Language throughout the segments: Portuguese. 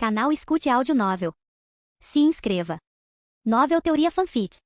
Canal Escute Áudio Novel. Se inscreva. Novel Teoria Fanfic.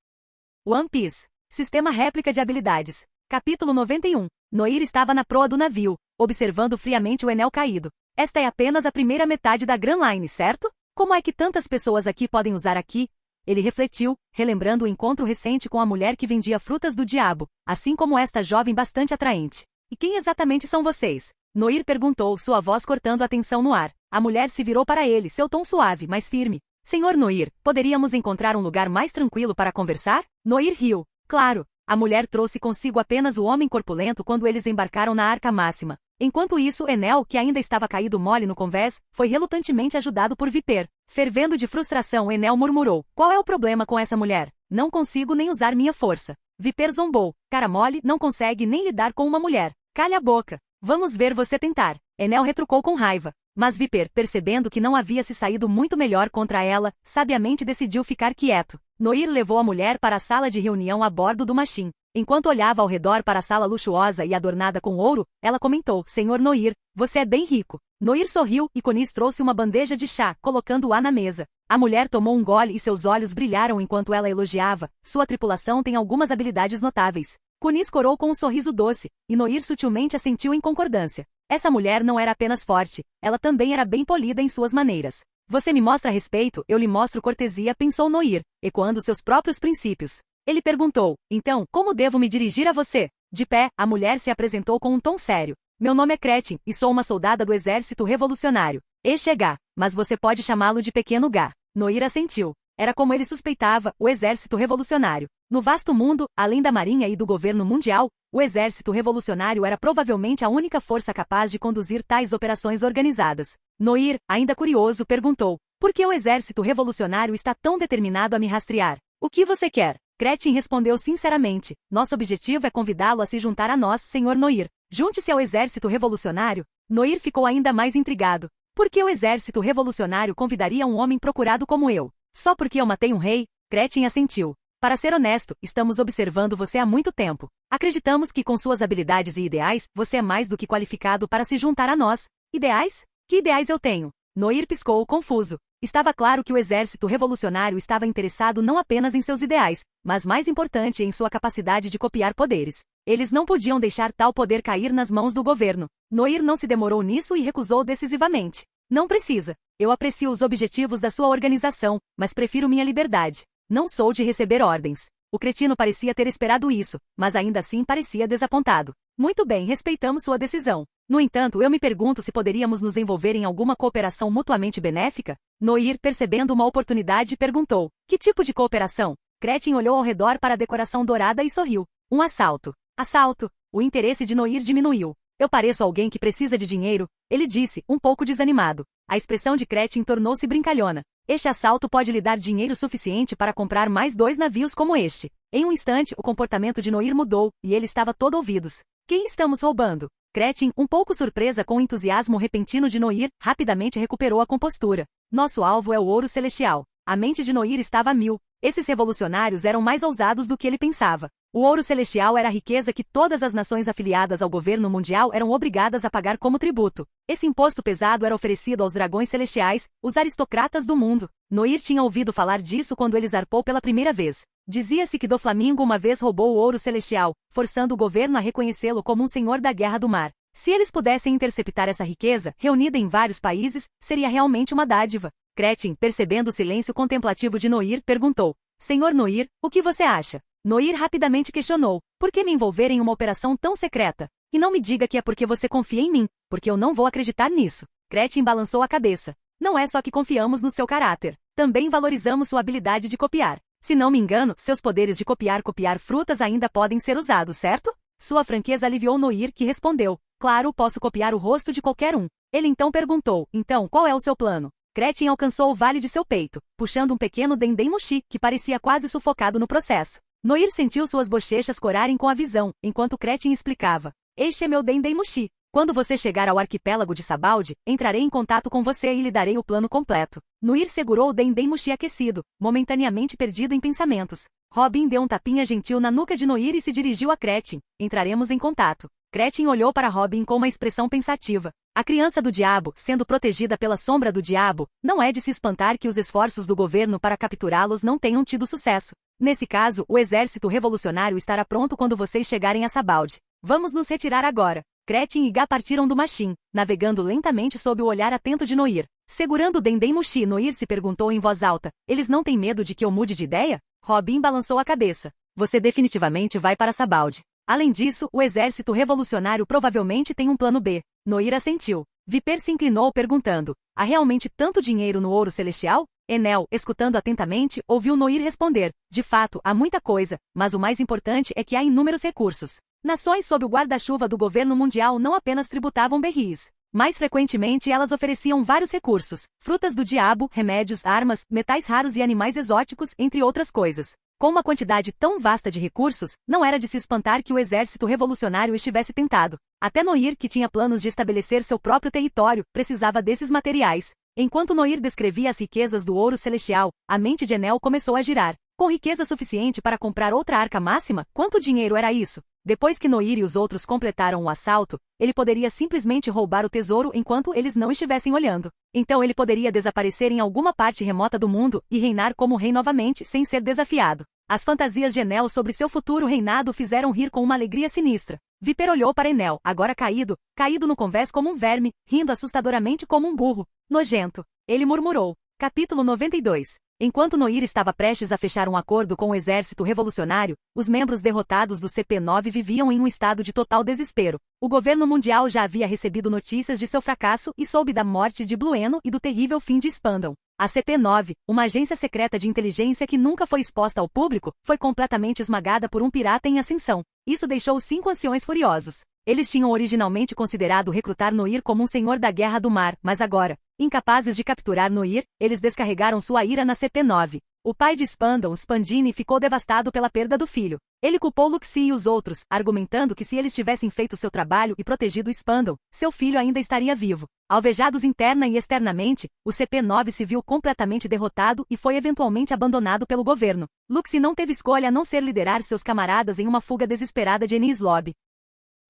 One Piece. Sistema réplica de habilidades. Capítulo 91. Noir estava na proa do navio, observando friamente o Enel caído. Esta é apenas a primeira metade da Grand Line, certo? Como é que tantas pessoas aqui podem usar aqui? Ele refletiu, relembrando o encontro recente com a mulher que vendia frutas do diabo, assim como esta jovem bastante atraente. E quem exatamente são vocês? Noir perguntou, sua voz cortando a tensão no ar. A mulher se virou para ele, seu tom suave, mas firme. Senhor Noir, poderíamos encontrar um lugar mais tranquilo para conversar? Noir riu. Claro. A mulher trouxe consigo apenas o homem corpulento quando eles embarcaram na Arca Máxima. Enquanto isso, Enel, que ainda estava caído mole no convés, foi relutantemente ajudado por Viper. Fervendo de frustração, Enel murmurou. Qual é o problema com essa mulher? Não consigo nem usar minha força. Viper zombou. Cara mole, não consegue nem lidar com uma mulher. Calha a boca. Vamos ver você tentar. Enel retrucou com raiva. Mas Viper, percebendo que não havia se saído muito melhor contra ela, sabiamente decidiu ficar quieto. Noir levou a mulher para a sala de reunião a bordo do Machine. Enquanto olhava ao redor para a sala luxuosa e adornada com ouro, ela comentou, Senhor Noir, você é bem rico. Noir sorriu e Konis trouxe uma bandeja de chá, colocando-a na mesa. A mulher tomou um gole e seus olhos brilharam enquanto ela elogiava. Sua tripulação tem algumas habilidades notáveis. Konis corou com um sorriso doce, e Noir sutilmente assentiu em concordância. Essa mulher não era apenas forte, ela também era bem polida em suas maneiras. Você me mostra respeito, eu lhe mostro cortesia, pensou Noir, ecoando seus próprios princípios. Ele perguntou, então, como devo me dirigir a você? De pé, a mulher se apresentou com um tom sério. Meu nome é Gretchen, e sou uma soldada do exército revolucionário. Este é Gá, mas você pode chamá-lo de Pequeno Gá. Noir assentiu. Era como ele suspeitava, o exército revolucionário. No vasto mundo, além da marinha e do governo mundial, o exército revolucionário era provavelmente a única força capaz de conduzir tais operações organizadas. Noir, ainda curioso, perguntou, por que o exército revolucionário está tão determinado a me rastrear? O que você quer? Gretchen respondeu sinceramente, nosso objetivo é convidá-lo a se juntar a nós, Senhor Noir. Junte-se ao exército revolucionário. Noir ficou ainda mais intrigado. Por que o exército revolucionário convidaria um homem procurado como eu? Só porque eu matei um rei? Gretchen assentiu. Para ser honesto, estamos observando você há muito tempo. Acreditamos que com suas habilidades e ideais, você é mais do que qualificado para se juntar a nós. Ideais? Que ideais eu tenho? Noir piscou, confuso. Estava claro que o exército revolucionário estava interessado não apenas em seus ideais, mas mais importante em sua capacidade de copiar poderes. Eles não podiam deixar tal poder cair nas mãos do governo. Noir não se demorou nisso e recusou decisivamente. Não precisa. Eu aprecio os objetivos da sua organização, mas prefiro minha liberdade. Não sou de receber ordens. O cretino parecia ter esperado isso, mas ainda assim parecia desapontado. Muito bem, respeitamos sua decisão. No entanto, eu me pergunto se poderíamos nos envolver em alguma cooperação mutuamente benéfica? Noir, percebendo uma oportunidade, perguntou. Que tipo de cooperação? Gretchen olhou ao redor para a decoração dourada e sorriu. Um assalto. Assalto. O interesse de Noir diminuiu. Eu pareço alguém que precisa de dinheiro, ele disse, um pouco desanimado. A expressão de Gretchen tornou-se brincalhona. Este assalto pode lhe dar dinheiro suficiente para comprar mais 2 navios como este. Em um instante, o comportamento de Noir mudou, e ele estava todo ouvidos. Quem estamos roubando? Gretchen, um pouco surpresa com o entusiasmo repentino de Noir, rapidamente recuperou a compostura. Nosso alvo é o ouro celestial. A mente de Noir estava a mil. Esses revolucionários eram mais ousados do que ele pensava. O ouro celestial era a riqueza que todas as nações afiliadas ao governo mundial eram obrigadas a pagar como tributo. Esse imposto pesado era oferecido aos dragões celestiais, os aristocratas do mundo. Noir tinha ouvido falar disso quando ele zarpou pela primeira vez. Dizia-se que Doflamingo uma vez roubou o ouro celestial, forçando o governo a reconhecê-lo como um senhor da guerra do mar. Se eles pudessem interceptar essa riqueza, reunida em vários países, seria realmente uma dádiva. Gretchen, percebendo o silêncio contemplativo de Noir, perguntou, Senhor Noir, o que você acha? Noir rapidamente questionou, por que me envolver em uma operação tão secreta? E não me diga que é porque você confia em mim, porque eu não vou acreditar nisso. Gretchen balançou a cabeça. Não é só que confiamos no seu caráter, também valorizamos sua habilidade de copiar. Se não me engano, seus poderes de copiar frutas ainda podem ser usados, certo? Sua franqueza aliviou Noir, que respondeu, claro, posso copiar o rosto de qualquer um. Ele então perguntou, então, qual é o seu plano? Gretchen alcançou o vale de seu peito, puxando um pequeno Dendemushi, que parecia quase sufocado no processo. Noir sentiu suas bochechas corarem com a visão, enquanto Gretchen explicava. Este é meu Dendemushi. Quando você chegar ao arquipélago de Sabaldi, entrarei em contato com você e lhe darei o plano completo. Noir segurou o Dendemushi aquecido, momentaneamente perdido em pensamentos. Robin deu um tapinha gentil na nuca de Noir e se dirigiu a Gretchen. Entraremos em contato. Gretchen olhou para Robin com uma expressão pensativa. A criança do diabo, sendo protegida pela sombra do diabo, não é de se espantar que os esforços do governo para capturá-los não tenham tido sucesso. Nesse caso, o exército revolucionário estará pronto quando vocês chegarem a Sabaldi. Vamos nos retirar agora. Gretchen e Gá partiram do Machim, navegando lentamente sob o olhar atento de Noir. Segurando o Dendemushi, Noir se perguntou em voz alta, eles não têm medo de que eu mude de ideia? Robin balançou a cabeça. Você definitivamente vai para Sabaldi. Além disso, o exército revolucionário provavelmente tem um plano B. Noir assentiu. Viper se inclinou perguntando, há realmente tanto dinheiro no ouro celestial? Enel, escutando atentamente, ouviu Noir responder, de fato, há muita coisa, mas o mais importante é que há inúmeros recursos. Nações sob o guarda-chuva do governo mundial não apenas tributavam berris. Mais frequentemente elas ofereciam vários recursos, frutas do diabo, remédios, armas, metais raros e animais exóticos, entre outras coisas. Com uma quantidade tão vasta de recursos, não era de se espantar que o exército revolucionário estivesse tentado. Até Noir, que tinha planos de estabelecer seu próprio território, precisava desses materiais. Enquanto Noir descrevia as riquezas do ouro celestial, a mente de Enel começou a girar. Com riqueza suficiente para comprar outra arca máxima, quanto dinheiro era isso? Depois que Noir e os outros completaram o assalto, ele poderia simplesmente roubar o tesouro enquanto eles não estivessem olhando. Então ele poderia desaparecer em alguma parte remota do mundo e reinar como rei novamente sem ser desafiado. As fantasias de Enel sobre seu futuro reinado o fizeram rir com uma alegria sinistra. Viper olhou para Enel, agora caído no convés como um verme, rindo assustadoramente como um burro. Nojento. Ele murmurou. Capítulo 92. Enquanto Noir estava prestes a fechar um acordo com o exército revolucionário, os membros derrotados do CP9 viviam em um estado de total desespero. O governo mundial já havia recebido notícias de seu fracasso e soube da morte de Blueno e do terrível fim de Spandam. A CP9, uma agência secreta de inteligência que nunca foi exposta ao público, foi completamente esmagada por um pirata em ascensão. Isso deixou os 5 anciões furiosos. Eles tinham originalmente considerado recrutar Noir como um senhor da guerra do mar, mas agora, incapazes de capturar Noir, eles descarregaram sua ira na CP9. O pai de Spandam, Spandini, ficou devastado pela perda do filho. Ele culpou Luxi e os outros, argumentando que se eles tivessem feito seu trabalho e protegido Spandam, seu filho ainda estaria vivo. Alvejados interna e externamente, o CP9 se viu completamente derrotado e foi eventualmente abandonado pelo governo. Luxi não teve escolha a não ser liderar seus camaradas em uma fuga desesperada de Enies Lobby.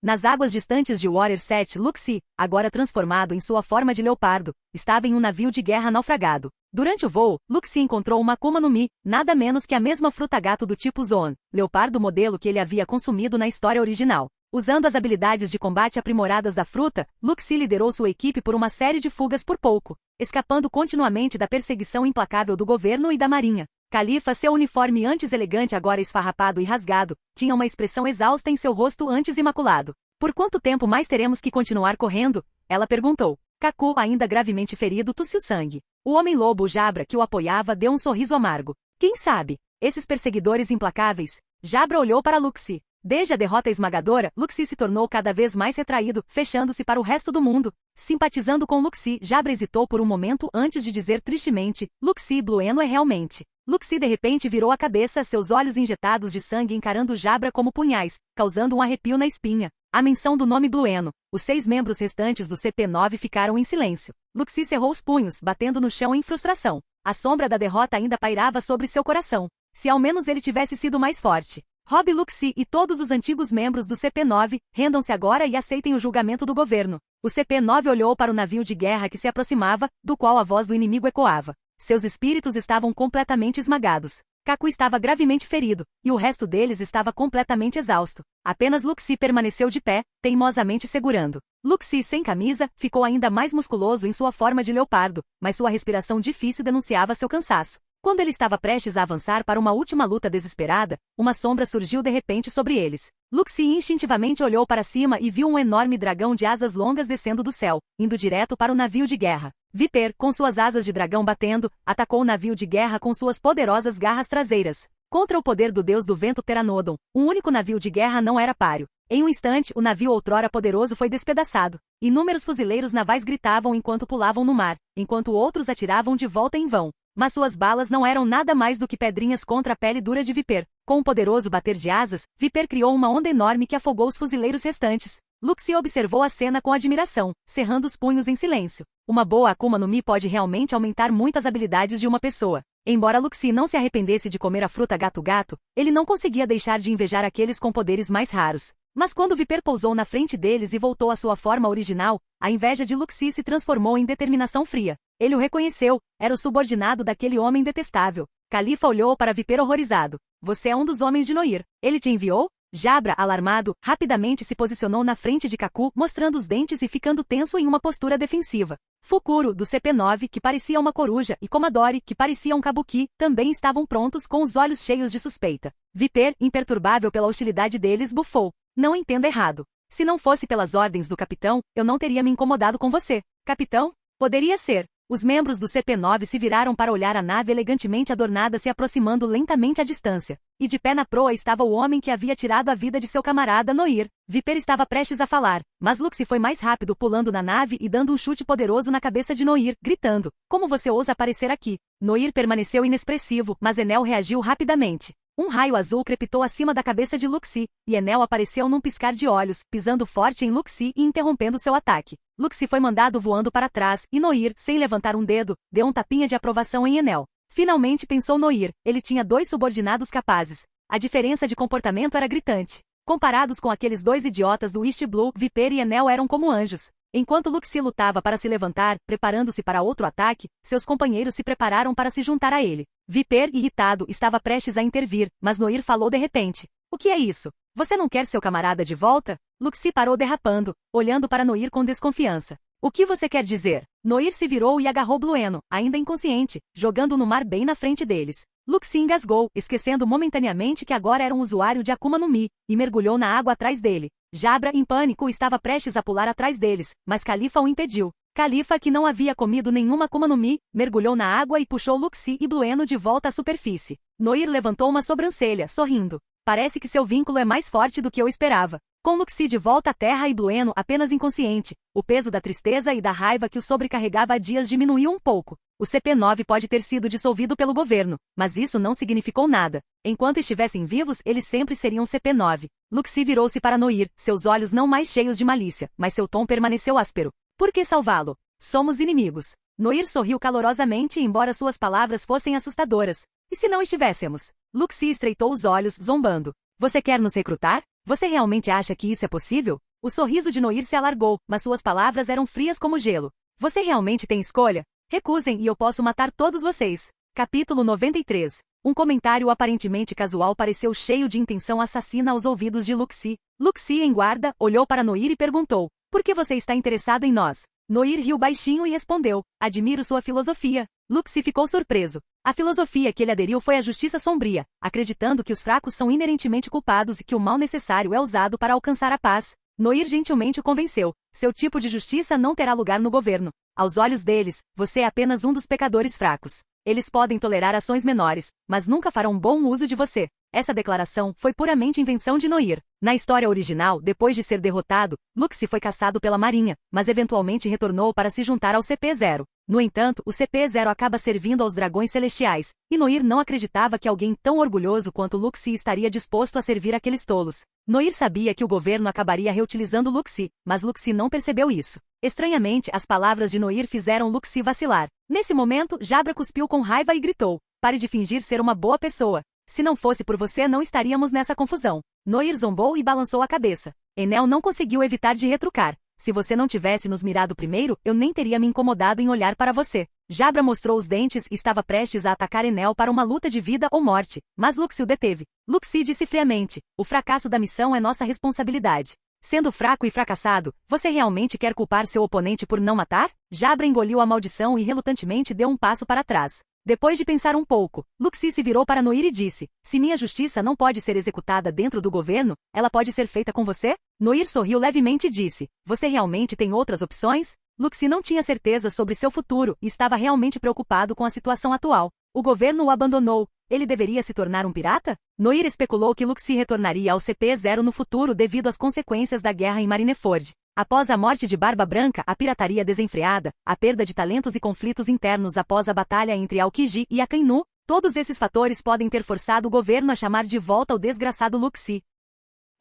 Nas águas distantes de Water 7, Luxi, agora transformado em sua forma de leopardo, estava em um navio de guerra naufragado. Durante o voo, Luxi encontrou uma Akuma no Mi, nada menos que a mesma fruta-gato do tipo Zoan, leopardo modelo que ele havia consumido na história original. Usando as habilidades de combate aprimoradas da fruta, Luxi liderou sua equipe por uma série de fugas por pouco, escapando continuamente da perseguição implacável do governo e da marinha. Califa, seu uniforme antes elegante agora esfarrapado e rasgado, tinha uma expressão exausta em seu rosto antes imaculado. Por quanto tempo mais teremos que continuar correndo? Ela perguntou. Kaku, ainda gravemente ferido, tossiu sangue. O homem-lobo Jabra, que o apoiava, deu um sorriso amargo. Quem sabe? Esses perseguidores implacáveis? Jabra olhou para Luxi. Desde a derrota esmagadora, Luxi se tornou cada vez mais retraído, fechando-se para o resto do mundo. Simpatizando com Luxi, Jabra hesitou por um momento antes de dizer tristemente, Luxi Blueno é realmente. Luxi de repente virou a cabeça, seus olhos injetados de sangue encarando Jabra como punhais, causando um arrepio na espinha. A menção do nome Blueno. Os 6 membros restantes do CP9 ficaram em silêncio. Luxi cerrou os punhos, batendo no chão em frustração. A sombra da derrota ainda pairava sobre seu coração. Se ao menos ele tivesse sido mais forte. Rob Luxi e todos os antigos membros do CP9, rendam-se agora e aceitem o julgamento do governo. O CP9 olhou para o navio de guerra que se aproximava, do qual a voz do inimigo ecoava. Seus espíritos estavam completamente esmagados. Kaku estava gravemente ferido, e o resto deles estava completamente exausto. Apenas Luxi permaneceu de pé, teimosamente segurando. Luxi, sem camisa, ficou ainda mais musculoso em sua forma de leopardo, mas sua respiração difícil denunciava seu cansaço. Quando ele estava prestes a avançar para uma última luta desesperada, uma sombra surgiu de repente sobre eles. Luxi instintivamente olhou para cima e viu um enorme dragão de asas longas descendo do céu, indo direto para o navio de guerra. Viper, com suas asas de dragão batendo, atacou o navio de guerra com suas poderosas garras traseiras. Contra o poder do deus do vento Pteranodon, um único navio de guerra não era páreo. Em um instante, o navio outrora poderoso foi despedaçado. Inúmeros fuzileiros navais gritavam enquanto pulavam no mar, enquanto outros atiravam de volta em vão. Mas suas balas não eram nada mais do que pedrinhas contra a pele dura de Viper. Com um poderoso bater de asas, Viper criou uma onda enorme que afogou os fuzileiros restantes. Luxie observou a cena com admiração, cerrando os punhos em silêncio. Uma boa Akuma no Mi pode realmente aumentar muitas habilidades de uma pessoa. Embora Luxie não se arrependesse de comer a fruta gato-gato, ele não conseguia deixar de invejar aqueles com poderes mais raros. Mas quando Viper pousou na frente deles e voltou à sua forma original, a inveja de Luxie se transformou em determinação fria. Ele o reconheceu, era o subordinado daquele homem detestável. Califa olhou para Viper horrorizado. Você é um dos homens de Noir. Ele te enviou? Jabra, alarmado, rapidamente se posicionou na frente de Kaku, mostrando os dentes e ficando tenso em uma postura defensiva. Fukuro, do CP9, que parecia uma coruja, e Komadori, que parecia um kabuki, também estavam prontos com os olhos cheios de suspeita. Viper, imperturbável pela hostilidade deles, bufou. Não entenda errado. Se não fosse pelas ordens do capitão, eu não teria me incomodado com você. Capitão? Poderia ser. Os membros do CP9 se viraram para olhar a nave elegantemente adornada se aproximando lentamente à distância. E de pé na proa estava o homem que havia tirado a vida de seu camarada Noir. Viper estava prestes a falar, mas Luxie foi mais rápido pulando na nave e dando um chute poderoso na cabeça de Noir, gritando, como você ousa aparecer aqui? Noir permaneceu inexpressivo, mas Enel reagiu rapidamente. Um raio azul crepitou acima da cabeça de Luxie, e Enel apareceu num piscar de olhos, pisando forte em Luxie e interrompendo seu ataque. Luxie foi mandado voando para trás, e Noir, sem levantar um dedo, deu um tapinha de aprovação em Enel. Finalmente pensou Noir, ele tinha 2 subordinados capazes. A diferença de comportamento era gritante. Comparados com aqueles 2 idiotas do East Blue, Viper e Enel eram como anjos. Enquanto Luxie lutava para se levantar, preparando-se para outro ataque, seus companheiros se prepararam para se juntar a ele. Viper, irritado, estava prestes a intervir, mas Noir falou de repente. O que é isso? Você não quer seu camarada de volta? Luxie parou derrapando, olhando para Noir com desconfiança. O que você quer dizer? Noir se virou e agarrou Blueno, ainda inconsciente, jogando no mar bem na frente deles. Luxie engasgou, esquecendo momentaneamente que agora era um usuário de Akuma no Mi, e mergulhou na água atrás dele. Jabra, em pânico, estava prestes a pular atrás deles, mas Califa o impediu. Califa, que não havia comido nenhuma Akuma no Mi, mergulhou na água e puxou Luxie e Blueno de volta à superfície. Noir levantou uma sobrancelha, sorrindo. Parece que seu vínculo é mais forte do que eu esperava. Com Luxie de volta à terra e Blueno apenas inconsciente, o peso da tristeza e da raiva que o sobrecarregava há dias diminuiu um pouco. O CP9 pode ter sido dissolvido pelo governo, mas isso não significou nada. Enquanto estivessem vivos, eles sempre seriam CP9. Luxie virou-se para Noir, seus olhos não mais cheios de malícia, mas seu tom permaneceu áspero. Por que salvá-lo? Somos inimigos. Noir sorriu calorosamente, embora suas palavras fossem assustadoras. E se não estivéssemos? Luxie estreitou os olhos, zombando. Você quer nos recrutar? Você realmente acha que isso é possível? O sorriso de Noir se alargou, mas suas palavras eram frias como gelo. Você realmente tem escolha? Recusem e eu posso matar todos vocês. Capítulo 93. Um comentário aparentemente casual pareceu cheio de intenção assassina aos ouvidos de Luxie. Luxie, em guarda, olhou para Noir e perguntou, por que você está interessado em nós? Noir riu baixinho e respondeu, admiro sua filosofia. Luxie ficou surpreso. A filosofia que ele aderiu foi a justiça sombria, acreditando que os fracos são inerentemente culpados e que o mal necessário é usado para alcançar a paz. Noir gentilmente o convenceu. Seu tipo de justiça não terá lugar no governo. Aos olhos deles, você é apenas um dos pecadores fracos. Eles podem tolerar ações menores, mas nunca farão bom uso de você. Essa declaração foi puramente invenção de Noir. Na história original, depois de ser derrotado, Luxie foi caçado pela Marinha, mas eventualmente retornou para se juntar ao CP0. No entanto, o CP0 acaba servindo aos dragões celestiais, e Noir não acreditava que alguém tão orgulhoso quanto Luxie estaria disposto a servir aqueles tolos. Noir sabia que o governo acabaria reutilizando Luxie, mas Luxie não percebeu isso. Estranhamente, as palavras de Noir fizeram Luxie vacilar. Nesse momento, Jabra cuspiu com raiva e gritou, pare de fingir ser uma boa pessoa. Se não fosse por você não estaríamos nessa confusão. Noir zombou e balançou a cabeça. Enel não conseguiu evitar de retrucar. Se você não tivesse nos mirado primeiro, eu nem teria me incomodado em olhar para você. Jabra mostrou os dentes e estava prestes a atacar Enel para uma luta de vida ou morte, mas Luxie o deteve. Luxie disse friamente, o fracasso da missão é nossa responsabilidade. Sendo fraco e fracassado, você realmente quer culpar seu oponente por não matar? Jabra engoliu a maldição e relutantemente deu um passo para trás. Depois de pensar um pouco, Luxie se virou para Noir e disse, se minha justiça não pode ser executada dentro do governo, ela pode ser feita com você? Noir sorriu levemente e disse, você realmente tem outras opções? Luxie não tinha certeza sobre seu futuro e estava realmente preocupado com a situação atual. O governo o abandonou. Ele deveria se tornar um pirata? Noir especulou que Luxie retornaria ao CP0 no futuro devido às consequências da guerra em Marineford. Após a morte de Barba Branca, a pirataria desenfreada, a perda de talentos e conflitos internos após a batalha entre Aokiji e Akainu, todos esses fatores podem ter forçado o governo a chamar de volta o desgraçado Luxie.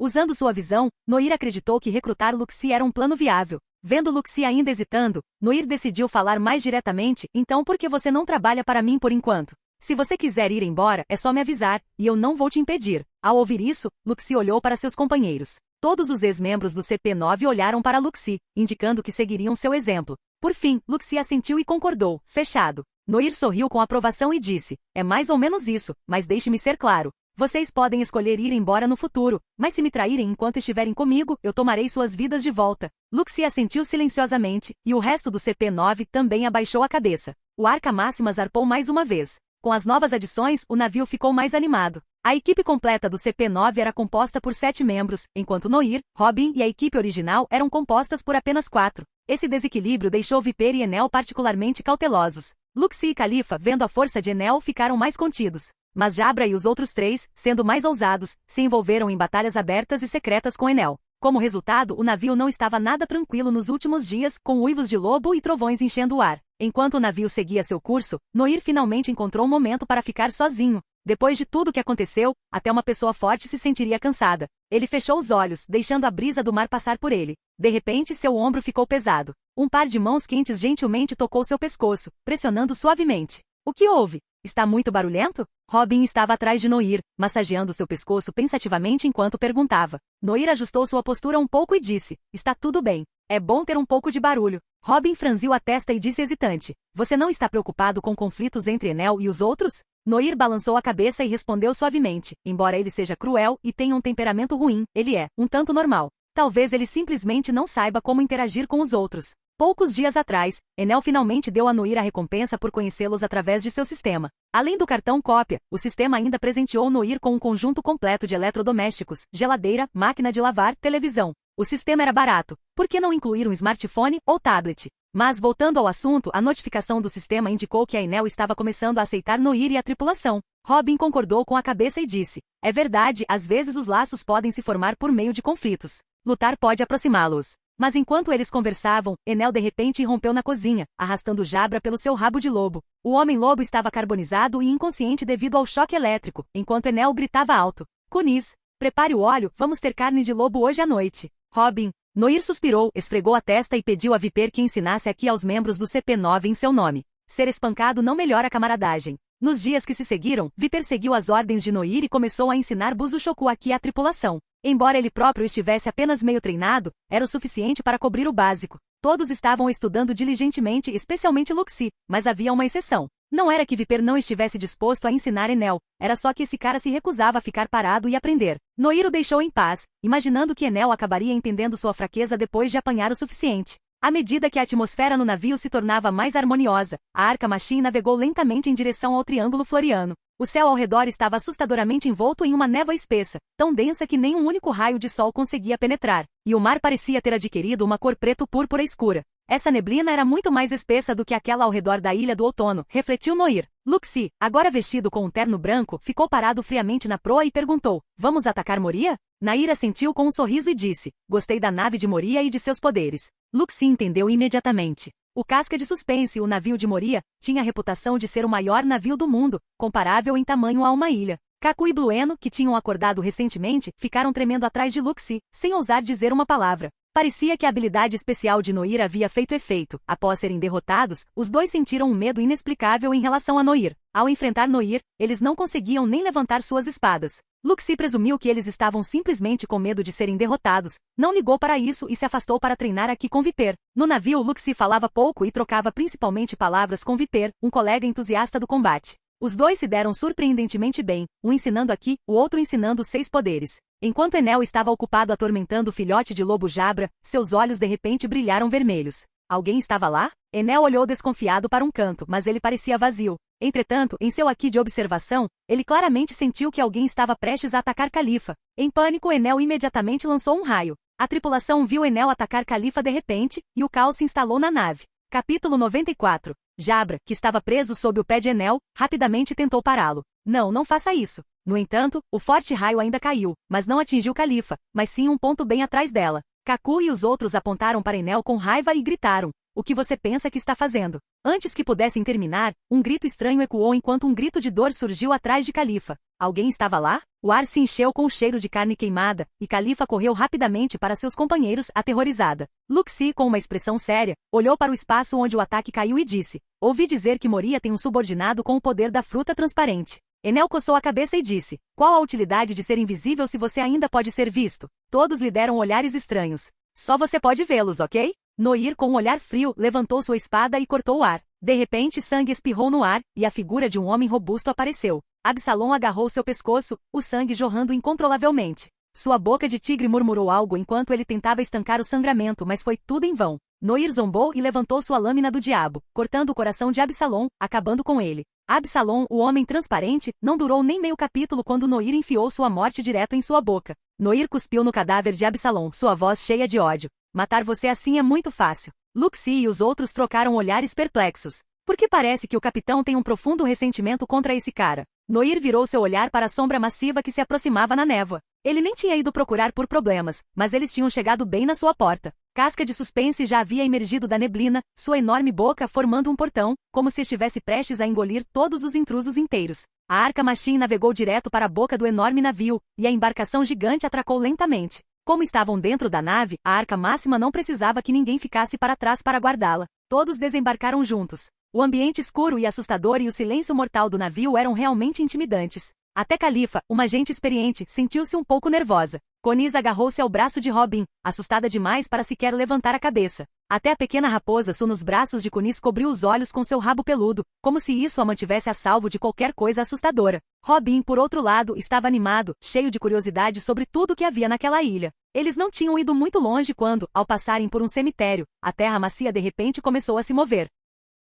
Usando sua visão, Noir acreditou que recrutar Luxi era um plano viável. Vendo Luxi ainda hesitando, Noir decidiu falar mais diretamente: então por que você não trabalha para mim por enquanto? Se você quiser ir embora, é só me avisar, e eu não vou te impedir. Ao ouvir isso, Luxi olhou para seus companheiros. Todos os ex-membros do CP9 olharam para Luxi, indicando que seguiriam seu exemplo. Por fim, Luxi assentiu e concordou, fechado. Noir sorriu com aprovação e disse: é mais ou menos isso, mas deixe-me ser claro. Vocês podem escolher ir embora no futuro, mas se me traírem enquanto estiverem comigo, eu tomarei suas vidas de volta. Luxi assentiu silenciosamente, e o resto do CP9 também abaixou a cabeça. O Arca Máxima zarpou mais uma vez. Com as novas adições, o navio ficou mais animado. A equipe completa do CP9 era composta por 7 membros, enquanto Noir, Robin e a equipe original eram compostas por apenas 4. Esse desequilíbrio deixou Viper e Enel particularmente cautelosos. Luxi e Califa, vendo a força de Enel, ficaram mais contidos. Mas Jabra e os outros 3, sendo mais ousados, se envolveram em batalhas abertas e secretas com Enel. Como resultado, o navio não estava nada tranquilo nos últimos dias, com uivos de lobo e trovões enchendo o ar. Enquanto o navio seguia seu curso, Noir finalmente encontrou um momento para ficar sozinho. Depois de tudo o que aconteceu, até uma pessoa forte se sentiria cansada. Ele fechou os olhos, deixando a brisa do mar passar por ele. De repente, seu ombro ficou pesado. Um par de mãos quentes gentilmente tocou seu pescoço, pressionando suavemente. O que houve? Está muito barulhento? Robin estava atrás de Noir, massageando seu pescoço pensativamente enquanto perguntava. Noir ajustou sua postura um pouco e disse: está tudo bem. É bom ter um pouco de barulho. Robin franziu a testa e disse hesitante: você não está preocupado com conflitos entre Enel e os outros? Noir balançou a cabeça e respondeu suavemente: embora ele seja cruel e tenha um temperamento ruim, ele é um tanto normal. Talvez ele simplesmente não saiba como interagir com os outros. Poucos dias atrás, Enel finalmente deu a Noir a recompensa por conhecê-los através de seu sistema. Além do cartão cópia, o sistema ainda presenteou Noir com um conjunto completo de eletrodomésticos, geladeira, máquina de lavar, televisão. O sistema era barato, por que não incluir um smartphone ou tablet? Mas voltando ao assunto, a notificação do sistema indicou que a Enel estava começando a aceitar Noir e a tripulação. Robin concordou com a cabeça e disse: é verdade, às vezes os laços podem se formar por meio de conflitos. Lutar pode aproximá-los. Mas enquanto eles conversavam, Enel de repente irrompeu na cozinha, arrastando Jabra pelo seu rabo de lobo. O homem-lobo estava carbonizado e inconsciente devido ao choque elétrico, enquanto Enel gritava alto: Kunis, prepare o óleo, vamos ter carne de lobo hoje à noite. Robin. Noir suspirou, esfregou a testa e pediu a Viper que ensinasse aqui aos membros do CP9 em seu nome. Ser espancado não melhora a camaradagem. Nos dias que se seguiram, Viper seguiu as ordens de Noir e começou a ensinar Busushoku aqui à tripulação. Embora ele próprio estivesse apenas meio treinado, era o suficiente para cobrir o básico. Todos estavam estudando diligentemente, especialmente Luxi, mas havia uma exceção. Não era que Viper não estivesse disposto a ensinar Enel, era só que esse cara se recusava a ficar parado e aprender. Noir o deixou em paz, imaginando que Enel acabaria entendendo sua fraqueza depois de apanhar o suficiente. À medida que a atmosfera no navio se tornava mais harmoniosa, a Arca Machine navegou lentamente em direção ao Triângulo Floriano. O céu ao redor estava assustadoramente envolto em uma névoa espessa, tão densa que nem um único raio de sol conseguia penetrar, e o mar parecia ter adquirido uma cor preto-púrpura escura. Essa neblina era muito mais espessa do que aquela ao redor da Ilha do Outono, refletiu Noir. Luxi, agora vestido com um terno branco, ficou parado friamente na proa e perguntou: vamos atacar Moria? Nair assentiu com um sorriso e disse: gostei da nave de Moria e de seus poderes. Luxi entendeu imediatamente. O Casca de Suspense, o navio de Moria, tinha a reputação de ser o maior navio do mundo, comparável em tamanho a uma ilha. Kaku e Blueno, que tinham acordado recentemente, ficaram tremendo atrás de Luxi, sem ousar dizer uma palavra. Parecia que a habilidade especial de Noir havia feito efeito. Após serem derrotados, os dois sentiram um medo inexplicável em relação a Noir. Ao enfrentar Noir, eles não conseguiam nem levantar suas espadas. Luxi presumiu que eles estavam simplesmente com medo de serem derrotados, não ligou para isso e se afastou para treinar aqui com Viper. No navio, Luxi falava pouco e trocava principalmente palavras com Viper, um colega entusiasta do combate. Os dois se deram surpreendentemente bem, um ensinando aqui, o outro ensinando 6 poderes. Enquanto Enel estava ocupado atormentando o filhote de lobo Jabra, seus olhos de repente brilharam vermelhos. Alguém estava lá? Enel olhou desconfiado para um canto, mas ele parecia vazio. Entretanto, em seu aqui de observação, ele claramente sentiu que alguém estava prestes a atacar Califa. Em pânico, Enel imediatamente lançou um raio. A tripulação viu Enel atacar Califa de repente, e o caos se instalou na nave. Capítulo 94. Jabra, que estava preso sob o pé de Enel, rapidamente tentou pará-lo. Não faça isso. No entanto, o forte raio ainda caiu, mas não atingiu Califa, mas sim um ponto bem atrás dela. Kaku e os outros apontaram para Enel com raiva e gritaram: O que você pensa que está fazendo? Antes que pudessem terminar, um grito estranho ecoou enquanto um grito de dor surgiu atrás de Califa. Alguém estava lá? O ar se encheu com o cheiro de carne queimada, e Califa correu rapidamente para seus companheiros, aterrorizada. Luxie, com uma expressão séria, olhou para o espaço onde o ataque caiu e disse: ouvi dizer que Moria tem um subordinado com o poder da fruta transparente. Enel coçou a cabeça e disse: qual a utilidade de ser invisível se você ainda pode ser visto? Todos lhe deram olhares estranhos. Só você pode vê-los, ok? Noir, com um olhar frio, levantou sua espada e cortou o ar. De repente, sangue espirrou no ar, e a figura de um homem robusto apareceu. Absalom agarrou seu pescoço, o sangue jorrando incontrolavelmente. Sua boca de tigre murmurou algo enquanto ele tentava estancar o sangramento, mas foi tudo em vão. Noir zombou e levantou sua lâmina do diabo, cortando o coração de Absalom, acabando com ele. Absalom, o homem transparente, não durou nem meio capítulo quando Noir enfiou sua morte direto em sua boca. Noir cuspiu no cadáver de Absalom, sua voz cheia de ódio. Matar você assim é muito fácil. Luxie e os outros trocaram olhares perplexos. Porque parece que o capitão tem um profundo ressentimento contra esse cara. Noir virou seu olhar para a sombra massiva que se aproximava na névoa. Ele nem tinha ido procurar por problemas, mas eles tinham chegado bem na sua porta. Casca de suspense já havia emergido da neblina, sua enorme boca formando um portão, como se estivesse prestes a engolir todos os intrusos inteiros. A Arca Machine navegou direto para a boca do enorme navio, e a embarcação gigante atracou lentamente. Como estavam dentro da nave, a Arca Máxima não precisava que ninguém ficasse para trás para guardá-la. Todos desembarcaram juntos. O ambiente escuro e assustador e o silêncio mortal do navio eram realmente intimidantes. Até Califa, uma agente experiente, sentiu-se um pouco nervosa. Conis agarrou-se ao braço de Robin, assustada demais para sequer levantar a cabeça. Até a pequena raposa Su nos braços de Conis cobriu os olhos com seu rabo peludo, como se isso a mantivesse a salvo de qualquer coisa assustadora. Robin, por outro lado, estava animado, cheio de curiosidade sobre tudo o que havia naquela ilha. Eles não tinham ido muito longe quando, ao passarem por um cemitério, a terra macia de repente começou a se mover.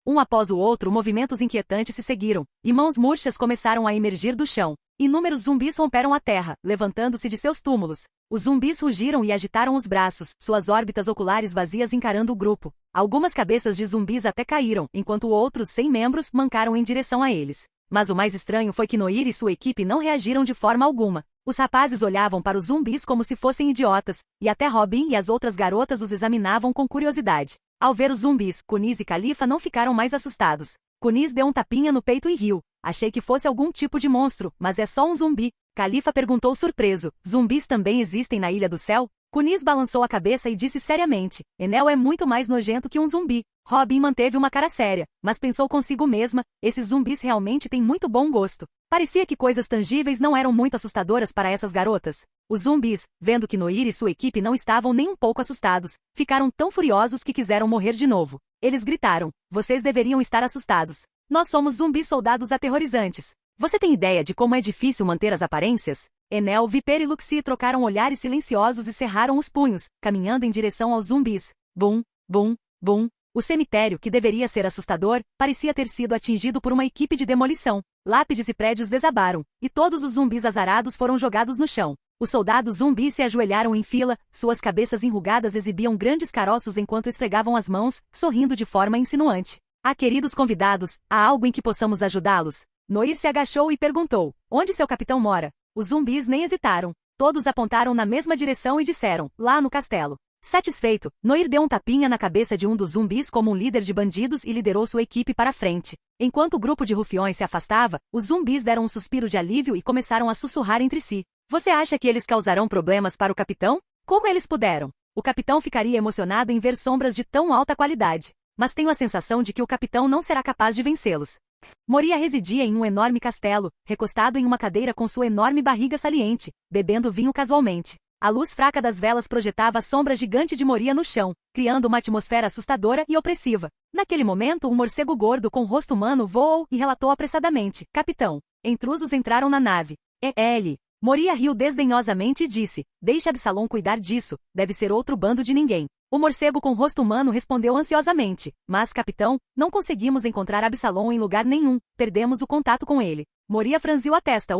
Um após o outro, movimentos inquietantes se seguiram, e mãos murchas começaram a emergir do chão. Inúmeros zumbis romperam a terra, levantando-se de seus túmulos. Os zumbis rugiram e agitaram os braços, suas órbitas oculares vazias encarando o grupo. Algumas cabeças de zumbis até caíram, enquanto outros, sem membros, mancaram em direção a eles. Mas o mais estranho foi que Noir e sua equipe não reagiram de forma alguma. Os rapazes olhavam para os zumbis como se fossem idiotas, e até Robin e as outras garotas os examinavam com curiosidade. Ao ver os zumbis, Conis e Califa não ficaram mais assustados. Conis deu um tapinha no peito e riu. Achei que fosse algum tipo de monstro, mas é só um zumbi. Califa perguntou surpreso. Zumbis também existem na Ilha do Céu? Conis balançou a cabeça e disse seriamente: Enel é muito mais nojento que um zumbi. Robin manteve uma cara séria, mas pensou consigo mesma: esses zumbis realmente têm muito bom gosto. Parecia que coisas tangíveis não eram muito assustadoras para essas garotas. Os zumbis, vendo que Noir e sua equipe não estavam nem um pouco assustados, ficaram tão furiosos que quiseram morrer de novo. Eles gritaram: vocês deveriam estar assustados. Nós somos zumbis soldados aterrorizantes. Você tem ideia de como é difícil manter as aparências? Enel, Viper e Luxie trocaram olhares silenciosos e cerraram os punhos, caminhando em direção aos zumbis. Bum, bum, bum. O cemitério, que deveria ser assustador, parecia ter sido atingido por uma equipe de demolição. Lápides e prédios desabaram, e todos os zumbis azarados foram jogados no chão. Os soldados zumbis se ajoelharam em fila, suas cabeças enrugadas exibiam grandes caroços enquanto esfregavam as mãos, sorrindo de forma insinuante. Ah, queridos convidados, há algo em que possamos ajudá-los? Noir se agachou e perguntou: onde seu capitão mora? Os zumbis nem hesitaram. Todos apontaram na mesma direção e disseram: lá no castelo. Satisfeito, Noir deu um tapinha na cabeça de um dos zumbis como um líder de bandidos e liderou sua equipe para a frente. Enquanto o grupo de rufiões se afastava, os zumbis deram um suspiro de alívio e começaram a sussurrar entre si. Você acha que eles causarão problemas para o capitão? Como eles puderam? O capitão ficaria emocionado em ver sombras de tão alta qualidade. Mas tenho a sensação de que o capitão não será capaz de vencê-los. Moria residia em um enorme castelo, recostado em uma cadeira com sua enorme barriga saliente, bebendo vinho casualmente. A luz fraca das velas projetava a sombra gigante de Moria no chão, criando uma atmosfera assustadora e opressiva. Naquele momento, um morcego gordo com rosto humano voou e relatou apressadamente: capitão, intrusos entraram na nave. Ele. Moria riu desdenhosamente e disse: deixe Absalom cuidar disso, deve ser outro bando de ninguém. O morcego com rosto humano respondeu ansiosamente: mas, capitão, não conseguimos encontrar Absalom em lugar nenhum, perdemos o contato com ele. Moria franziu a testa.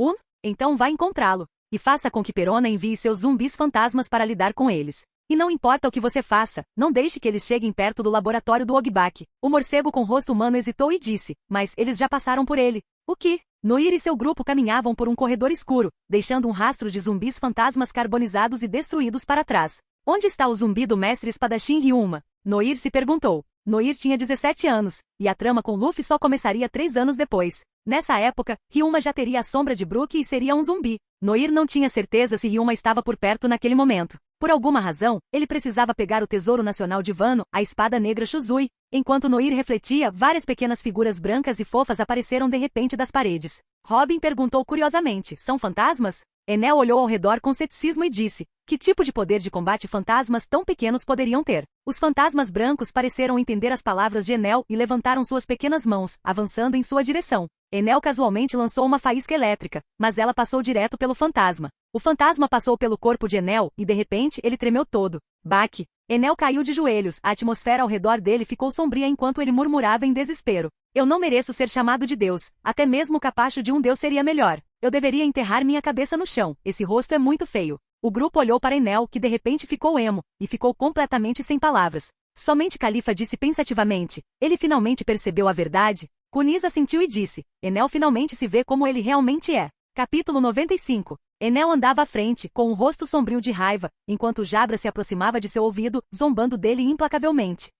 Então vá encontrá-lo. E faça com que Perona envie seus zumbis fantasmas para lidar com eles. E não importa o que você faça, não deixe que eles cheguem perto do laboratório do Ogbak. O morcego com rosto humano hesitou e disse: mas eles já passaram por ele. O que? Noir e seu grupo caminhavam por um corredor escuro, deixando um rastro de zumbis fantasmas carbonizados e destruídos para trás. Onde está o zumbi do mestre espadachim Ryuma? Noir se perguntou. Noir tinha 17 anos, e a trama com Luffy só começaria 3 anos depois. Nessa época, Ryuma já teria a sombra de Brook e seria um zumbi. Noir não tinha certeza se Ryuma estava por perto naquele momento. Por alguma razão, ele precisava pegar o tesouro nacional de Wano, a espada negra Shuzui. Enquanto Noir refletia, várias pequenas figuras brancas e fofas apareceram de repente das paredes. Robin perguntou curiosamente, são fantasmas? Enel olhou ao redor com ceticismo e disse, que tipo de poder de combate fantasmas tão pequenos poderiam ter? Os fantasmas brancos pareceram entender as palavras de Enel e levantaram suas pequenas mãos, avançando em sua direção. Enel casualmente lançou uma faísca elétrica, mas ela passou direto pelo fantasma. O fantasma passou pelo corpo de Enel e de repente ele tremeu todo. Baque! Enel caiu de joelhos, a atmosfera ao redor dele ficou sombria enquanto ele murmurava em desespero. Eu não mereço ser chamado de Deus, até mesmo o capacho de um Deus seria melhor. Eu deveria enterrar minha cabeça no chão, esse rosto é muito feio. O grupo olhou para Enel, que de repente ficou emo, e ficou completamente sem palavras. Somente Califa disse pensativamente, ele finalmente percebeu a verdade? Kunisa sentiu e disse, Enel finalmente se vê como ele realmente é. Capítulo 95. Enel andava à frente, com um rosto sombrio de raiva, enquanto Jabra se aproximava de seu ouvido, zombando dele implacavelmente.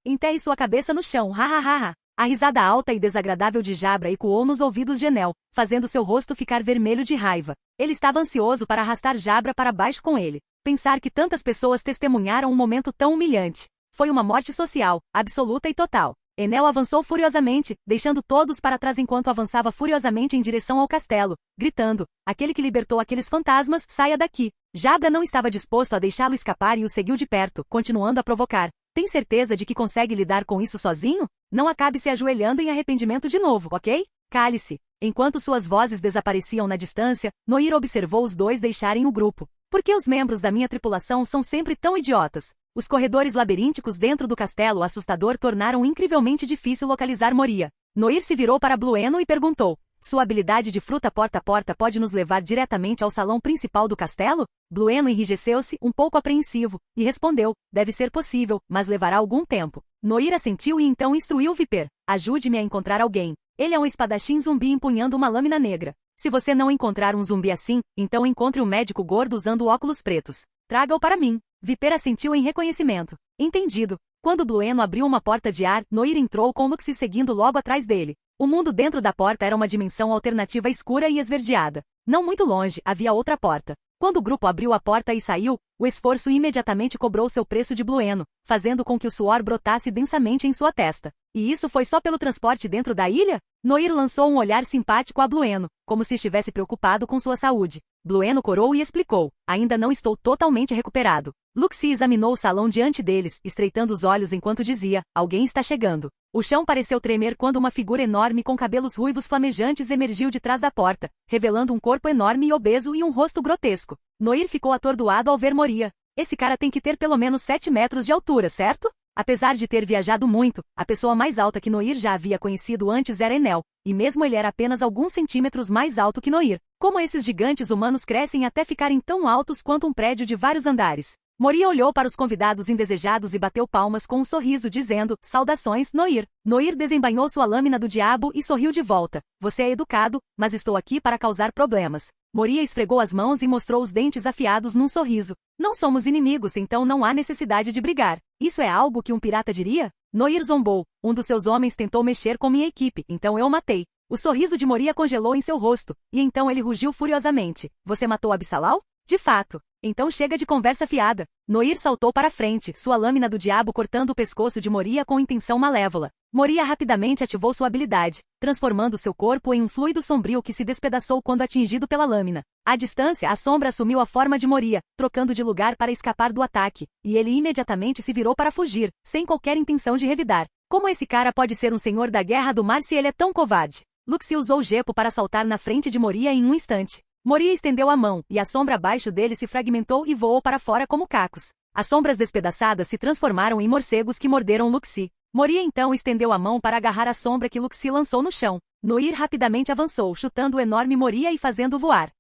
Enterre sua cabeça no chão, hahaha. A risada alta e desagradável de Jabra ecoou nos ouvidos de Enel, fazendo seu rosto ficar vermelho de raiva. Ele estava ansioso para arrastar Jabra para baixo com ele. Pensar que tantas pessoas testemunharam um momento tão humilhante. Foi uma morte social, absoluta e total. Enel avançou furiosamente, deixando todos para trás enquanto avançava furiosamente em direção ao castelo, gritando, aquele que libertou aqueles fantasmas, saia daqui. Jabra não estava disposto a deixá-lo escapar e o seguiu de perto, continuando a provocar. Tem certeza de que consegue lidar com isso sozinho? Não acabe se ajoelhando em arrependimento de novo, ok? Cale-se. Enquanto suas vozes desapareciam na distância, Noir observou os dois deixarem o grupo. Por que os membros da minha tripulação são sempre tão idiotas? Os corredores labirínticos dentro do castelo assustador tornaram incrivelmente difícil localizar Moria. Noir se virou para Blueno e perguntou, sua habilidade de fruta porta a porta pode nos levar diretamente ao salão principal do castelo? Blueno enrijeceu-se, um pouco apreensivo, e respondeu, deve ser possível, mas levará algum tempo. Noir assentiu e então instruiu Viper, ajude-me a encontrar alguém. Ele é um espadachim zumbi empunhando uma lâmina negra. Se você não encontrar um zumbi assim, então encontre um médico gordo usando óculos pretos. Traga-o para mim. Viper assentiu em reconhecimento. Entendido. Quando Blueno abriu uma porta de ar, Noir entrou com Luxie seguindo logo atrás dele. O mundo dentro da porta era uma dimensão alternativa escura e esverdeada. Não muito longe, havia outra porta. Quando o grupo abriu a porta e saiu, o esforço imediatamente cobrou seu preço de Blueno, fazendo com que o suor brotasse densamente em sua testa. E isso foi só pelo transporte dentro da ilha? Noir lançou um olhar simpático a Blueno, como se estivesse preocupado com sua saúde. Blueno corou e explicou, ainda não estou totalmente recuperado. Luxie examinou o salão diante deles, estreitando os olhos enquanto dizia, alguém está chegando. O chão pareceu tremer quando uma figura enorme com cabelos ruivos flamejantes emergiu de trás da porta, revelando um corpo enorme e obeso e um rosto grotesco. Noir ficou atordoado ao ver Moria. Esse cara tem que ter pelo menos 7 metros de altura, certo? Apesar de ter viajado muito, a pessoa mais alta que Noir já havia conhecido antes era Enel, e mesmo ele era apenas alguns centímetros mais alto que Noir. Como esses gigantes humanos crescem até ficarem tão altos quanto um prédio de vários andares? Moria olhou para os convidados indesejados e bateu palmas com um sorriso dizendo, saudações, Noir. Noir desembainhou sua lâmina do diabo e sorriu de volta. Você é educado, mas estou aqui para causar problemas. Moria esfregou as mãos e mostrou os dentes afiados num sorriso. Não somos inimigos, então não há necessidade de brigar. Isso é algo que um pirata diria? Noir zombou. Um dos seus homens tentou mexer com minha equipe, então eu o matei. O sorriso de Moria congelou em seu rosto, e então ele rugiu furiosamente. Você matou Absalão? De fato. Então chega de conversa fiada. Noir saltou para frente, sua lâmina do diabo cortando o pescoço de Moria com intenção malévola. Moria rapidamente ativou sua habilidade, transformando seu corpo em um fluido sombrio que se despedaçou quando atingido pela lâmina. À distância, a sombra assumiu a forma de Moria, trocando de lugar para escapar do ataque, e ele imediatamente se virou para fugir, sem qualquer intenção de revidar. Como esse cara pode ser um senhor da guerra do mar se ele é tão covarde? Luxie usou Gepo para saltar na frente de Moria em um instante. Moria estendeu a mão, e a sombra abaixo dele se fragmentou e voou para fora como cacos. As sombras despedaçadas se transformaram em morcegos que morderam Luxie. Moria então estendeu a mão para agarrar a sombra que Luxie lançou no chão. Noir rapidamente avançou, chutando o enorme Moria e fazendo voar.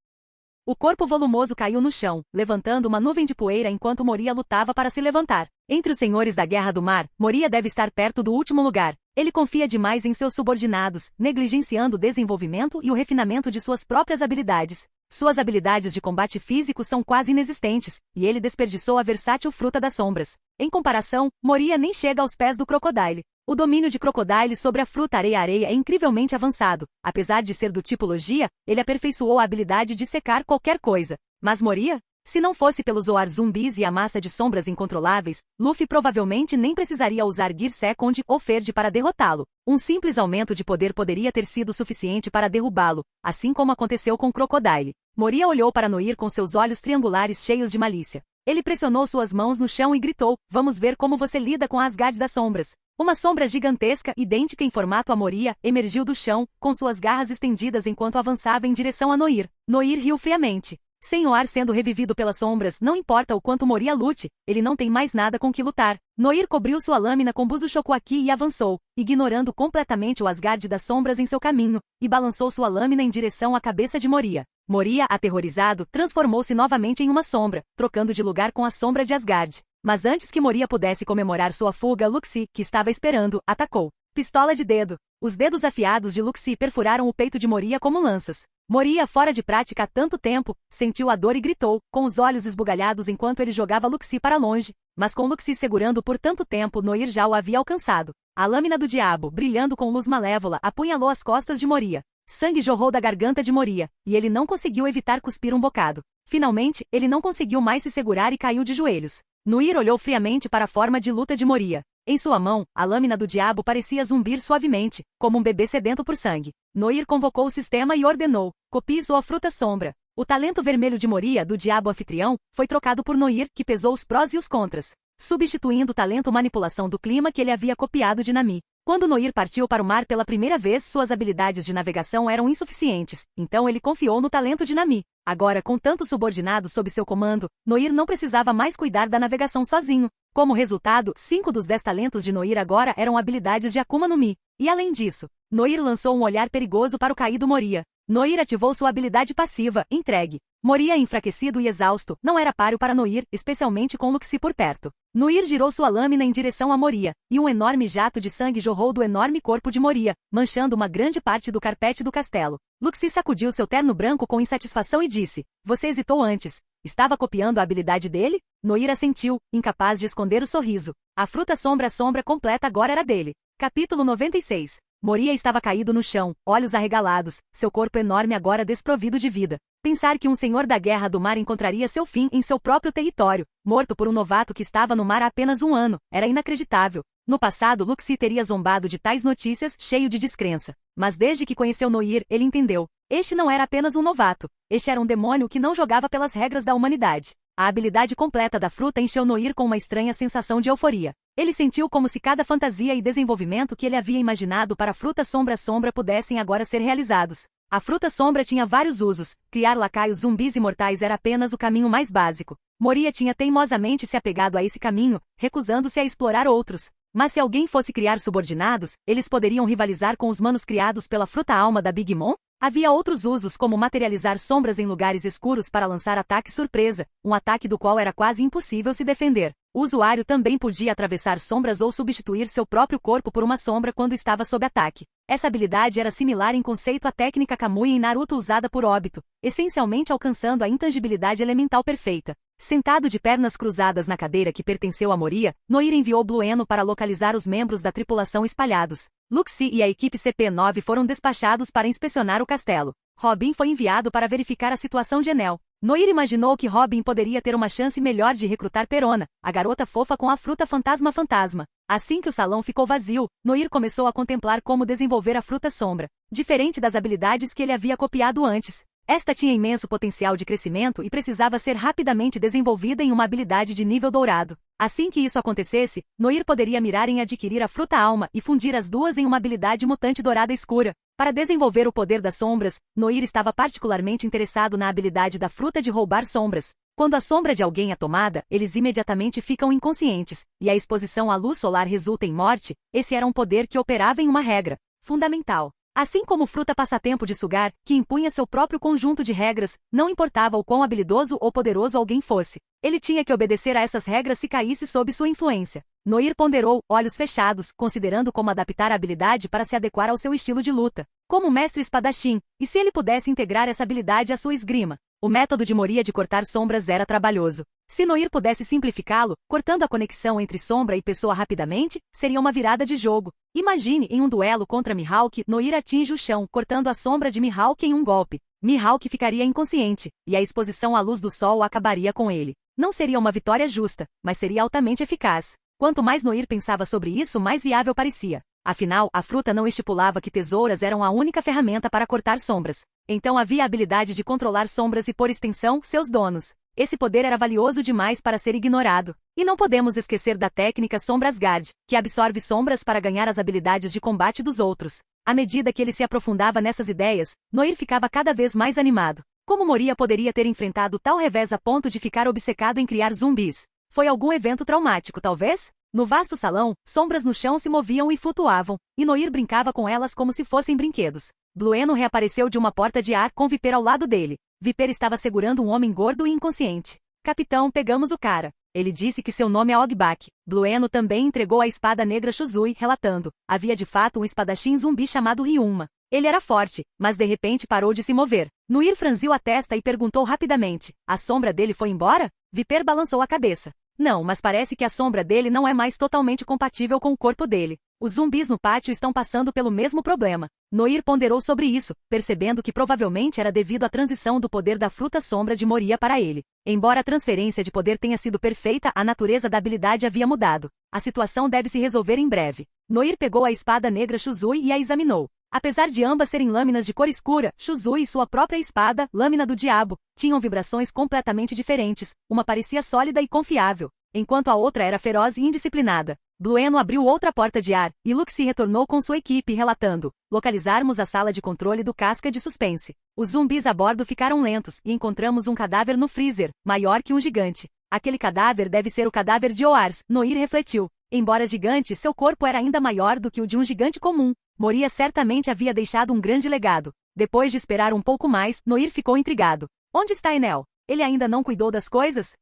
O corpo volumoso caiu no chão, levantando uma nuvem de poeira enquanto Moria lutava para se levantar. Entre os senhores da Guerra do Mar, Moria deve estar perto do último lugar. Ele confia demais em seus subordinados, negligenciando o desenvolvimento e o refinamento de suas próprias habilidades. Suas habilidades de combate físico são quase inexistentes, e ele desperdiçou a versátil fruta das sombras. Em comparação, Moria nem chega aos pés do Crocodile. O domínio de Crocodile sobre a fruta areia-areia é incrivelmente avançado. Apesar de ser do tipo Logia, ele aperfeiçoou a habilidade de secar qualquer coisa. Mas Moria? Se não fosse pelos Zoar zumbis e a massa de sombras incontroláveis, Luffy provavelmente nem precisaria usar Gear Second ou Ferd para derrotá-lo. Um simples aumento de poder poderia ter sido suficiente para derrubá-lo, assim como aconteceu com Crocodile. Moria olhou para Noir com seus olhos triangulares cheios de malícia. Ele pressionou suas mãos no chão e gritou: "Vamos ver como você lida com Asgard das sombras." Uma sombra gigantesca, idêntica em formato a Moria, emergiu do chão, com suas garras estendidas enquanto avançava em direção a Noir. Noir riu friamente. Sem Zoar sendo revivido pelas sombras, não importa o quanto Moria lute, ele não tem mais nada com que lutar. Noir cobriu sua lâmina com Buzo Shokuaki e avançou, ignorando completamente o Asgard das sombras em seu caminho, e balançou sua lâmina em direção à cabeça de Moria. Moria, aterrorizado, transformou-se novamente em uma sombra, trocando de lugar com a sombra de Asgard. Mas antes que Moria pudesse comemorar sua fuga, Luxi, que estava esperando, atacou. Pistola de dedo. Os dedos afiados de Luxi perfuraram o peito de Moria como lanças. Moria, fora de prática há tanto tempo, sentiu a dor e gritou, com os olhos esbugalhados enquanto ele jogava Luxi para longe. Mas com Luxi segurando por tanto tempo, Noir já o havia alcançado. A lâmina do diabo, brilhando com luz malévola, apunhalou as costas de Moria. Sangue jorrou da garganta de Moria, e ele não conseguiu evitar cuspir um bocado. Finalmente, ele não conseguiu mais se segurar e caiu de joelhos. Noir olhou friamente para a forma de luta de Moria. Em sua mão, a lâmina do diabo parecia zumbir suavemente, como um bebê sedento por sangue. Noir convocou o sistema e ordenou: "Copie sua fruta sombra." O talento vermelho de Moria, do diabo anfitrião, foi trocado por Noir, que pesou os prós e os contras, substituindo o talento manipulação do clima que ele havia copiado de Nami. Quando Noir partiu para o mar pela primeira vez, suas habilidades de navegação eram insuficientes, então ele confiou no talento de Nami. Agora, com tantos subordinados sob seu comando, Noir não precisava mais cuidar da navegação sozinho. Como resultado, 5 dos 10 talentos de Noir agora eram habilidades de Akuma no Mi. E além disso, Noir lançou um olhar perigoso para o caído Moria. Noir ativou sua habilidade passiva, Entregue. Moria, enfraquecido e exausto, não era páreo para Noir, especialmente com Luxi por perto. Noir girou sua lâmina em direção a Moria, e um enorme jato de sangue jorrou do enorme corpo de Moria, manchando uma grande parte do carpete do castelo. Luxi sacudiu seu terno branco com insatisfação e disse: "Você hesitou antes. Estava copiando a habilidade dele?" Noir assentiu, incapaz de esconder o sorriso. A fruta sombra completa agora era dele. Capítulo 96. Moria estava caído no chão, olhos arregalados, seu corpo enorme agora desprovido de vida. Pensar que um senhor da guerra do mar encontraria seu fim em seu próprio território, morto por um novato que estava no mar há apenas um ano, era inacreditável. No passado, Luxi teria zombado de tais notícias, cheio de descrença. Mas desde que conheceu Noir, ele entendeu. Este não era apenas um novato. Este era um demônio que não jogava pelas regras da humanidade. A habilidade completa da fruta encheu Noir com uma estranha sensação de euforia. Ele sentiu como se cada fantasia e desenvolvimento que ele havia imaginado para a fruta sombra pudessem agora ser realizados. A fruta sombra tinha vários usos. Criar lacaios zumbis imortais era apenas o caminho mais básico. Moria tinha teimosamente se apegado a esse caminho, recusando-se a explorar outros. Mas se alguém fosse criar subordinados, eles poderiam rivalizar com os manos criados pela fruta alma da Big Mom? Havia outros usos como materializar sombras em lugares escuros para lançar ataque surpresa, um ataque do qual era quase impossível se defender. O usuário também podia atravessar sombras ou substituir seu próprio corpo por uma sombra quando estava sob ataque. Essa habilidade era similar em conceito à técnica Kamui em Naruto usada por Obito, essencialmente alcançando a intangibilidade elemental perfeita. Sentado de pernas cruzadas na cadeira que pertenceu a Moria, Noir enviou Blueno para localizar os membros da tripulação espalhados. Luxi e a equipe CP9 foram despachados para inspecionar o castelo. Robin foi enviado para verificar a situação de Enel. Noir imaginou que Robin poderia ter uma chance melhor de recrutar Perona, a garota fofa com a fruta fantasma. Assim que o salão ficou vazio, Noir começou a contemplar como desenvolver a fruta sombra, diferente das habilidades que ele havia copiado antes. Esta tinha imenso potencial de crescimento e precisava ser rapidamente desenvolvida em uma habilidade de nível dourado. Assim que isso acontecesse, Noir poderia mirar em adquirir a fruta alma e fundir as duas em uma habilidade mutante dourada escura. Para desenvolver o poder das sombras, Noir estava particularmente interessado na habilidade da fruta de roubar sombras. Quando a sombra de alguém é tomada, eles imediatamente ficam inconscientes, e a exposição à luz solar resulta em morte. Esse era um poder que operava em uma regra fundamental. Assim como fruta passatempo de sugar, que impunha seu próprio conjunto de regras, não importava o quão habilidoso ou poderoso alguém fosse. Ele tinha que obedecer a essas regras se caísse sob sua influência. Noir ponderou, olhos fechados, considerando como adaptar a habilidade para se adequar ao seu estilo de luta. Como mestre espadachim, e se ele pudesse integrar essa habilidade à sua esgrima? O método de Moria de cortar sombras era trabalhoso. Se Noir pudesse simplificá-lo, cortando a conexão entre sombra e pessoa rapidamente, seria uma virada de jogo. Imagine em um duelo contra Mihawk, Noir atinge o chão, cortando a sombra de Mihawk em um golpe. Mihawk ficaria inconsciente, e a exposição à luz do sol acabaria com ele. Não seria uma vitória justa, mas seria altamente eficaz. Quanto mais Noir pensava sobre isso, mais viável parecia. Afinal, a fruta não estipulava que tesouras eram a única ferramenta para cortar sombras. Então havia a habilidade de controlar sombras e, por extensão, seus donos. Esse poder era valioso demais para ser ignorado. E não podemos esquecer da técnica Sombra Asgard, que absorve sombras para ganhar as habilidades de combate dos outros. À medida que ele se aprofundava nessas ideias, Noir ficava cada vez mais animado. Como Moria poderia ter enfrentado tal revés a ponto de ficar obcecado em criar zumbis? Foi algum evento traumático, talvez? No vasto salão, sombras no chão se moviam e flutuavam, e Noir brincava com elas como se fossem brinquedos. Blueno reapareceu de uma porta de ar com Viper ao lado dele. Viper estava segurando um homem gordo e inconsciente. Capitão, pegamos o cara. Ele disse que seu nome é Ogbak. Blueno também entregou a espada negra Shuzui, relatando. Havia de fato um espadachim zumbi chamado Ryuma. Ele era forte, mas de repente parou de se mover. Noir franziu a testa e perguntou rapidamente. A sombra dele foi embora? Viper balançou a cabeça. Não, mas parece que a sombra dele não é mais totalmente compatível com o corpo dele. Os zumbis no pátio estão passando pelo mesmo problema. Noir ponderou sobre isso, percebendo que provavelmente era devido à transição do poder da fruta sombra de Moria para ele. Embora a transferência de poder tenha sido perfeita, a natureza da habilidade havia mudado. A situação deve se resolver em breve. Noir pegou a espada negra Shuzui e a examinou. Apesar de ambas serem lâminas de cor escura, Shuzui e sua própria espada, lâmina do diabo, tinham vibrações completamente diferentes. Uma parecia sólida e confiável, enquanto a outra era feroz e indisciplinada. Blueno abriu outra porta de ar, e Luxie retornou com sua equipe, relatando. Localizarmos a sala de controle do casca de suspense. Os zumbis a bordo ficaram lentos, e encontramos um cadáver no freezer, maior que um gigante. Aquele cadáver deve ser o cadáver de Oars, Noir refletiu. Embora gigante, seu corpo era ainda maior do que o de um gigante comum. Moria certamente havia deixado um grande legado. Depois de esperar um pouco mais, Noir ficou intrigado. Onde está Enel? Ele ainda não cuidou das coisas?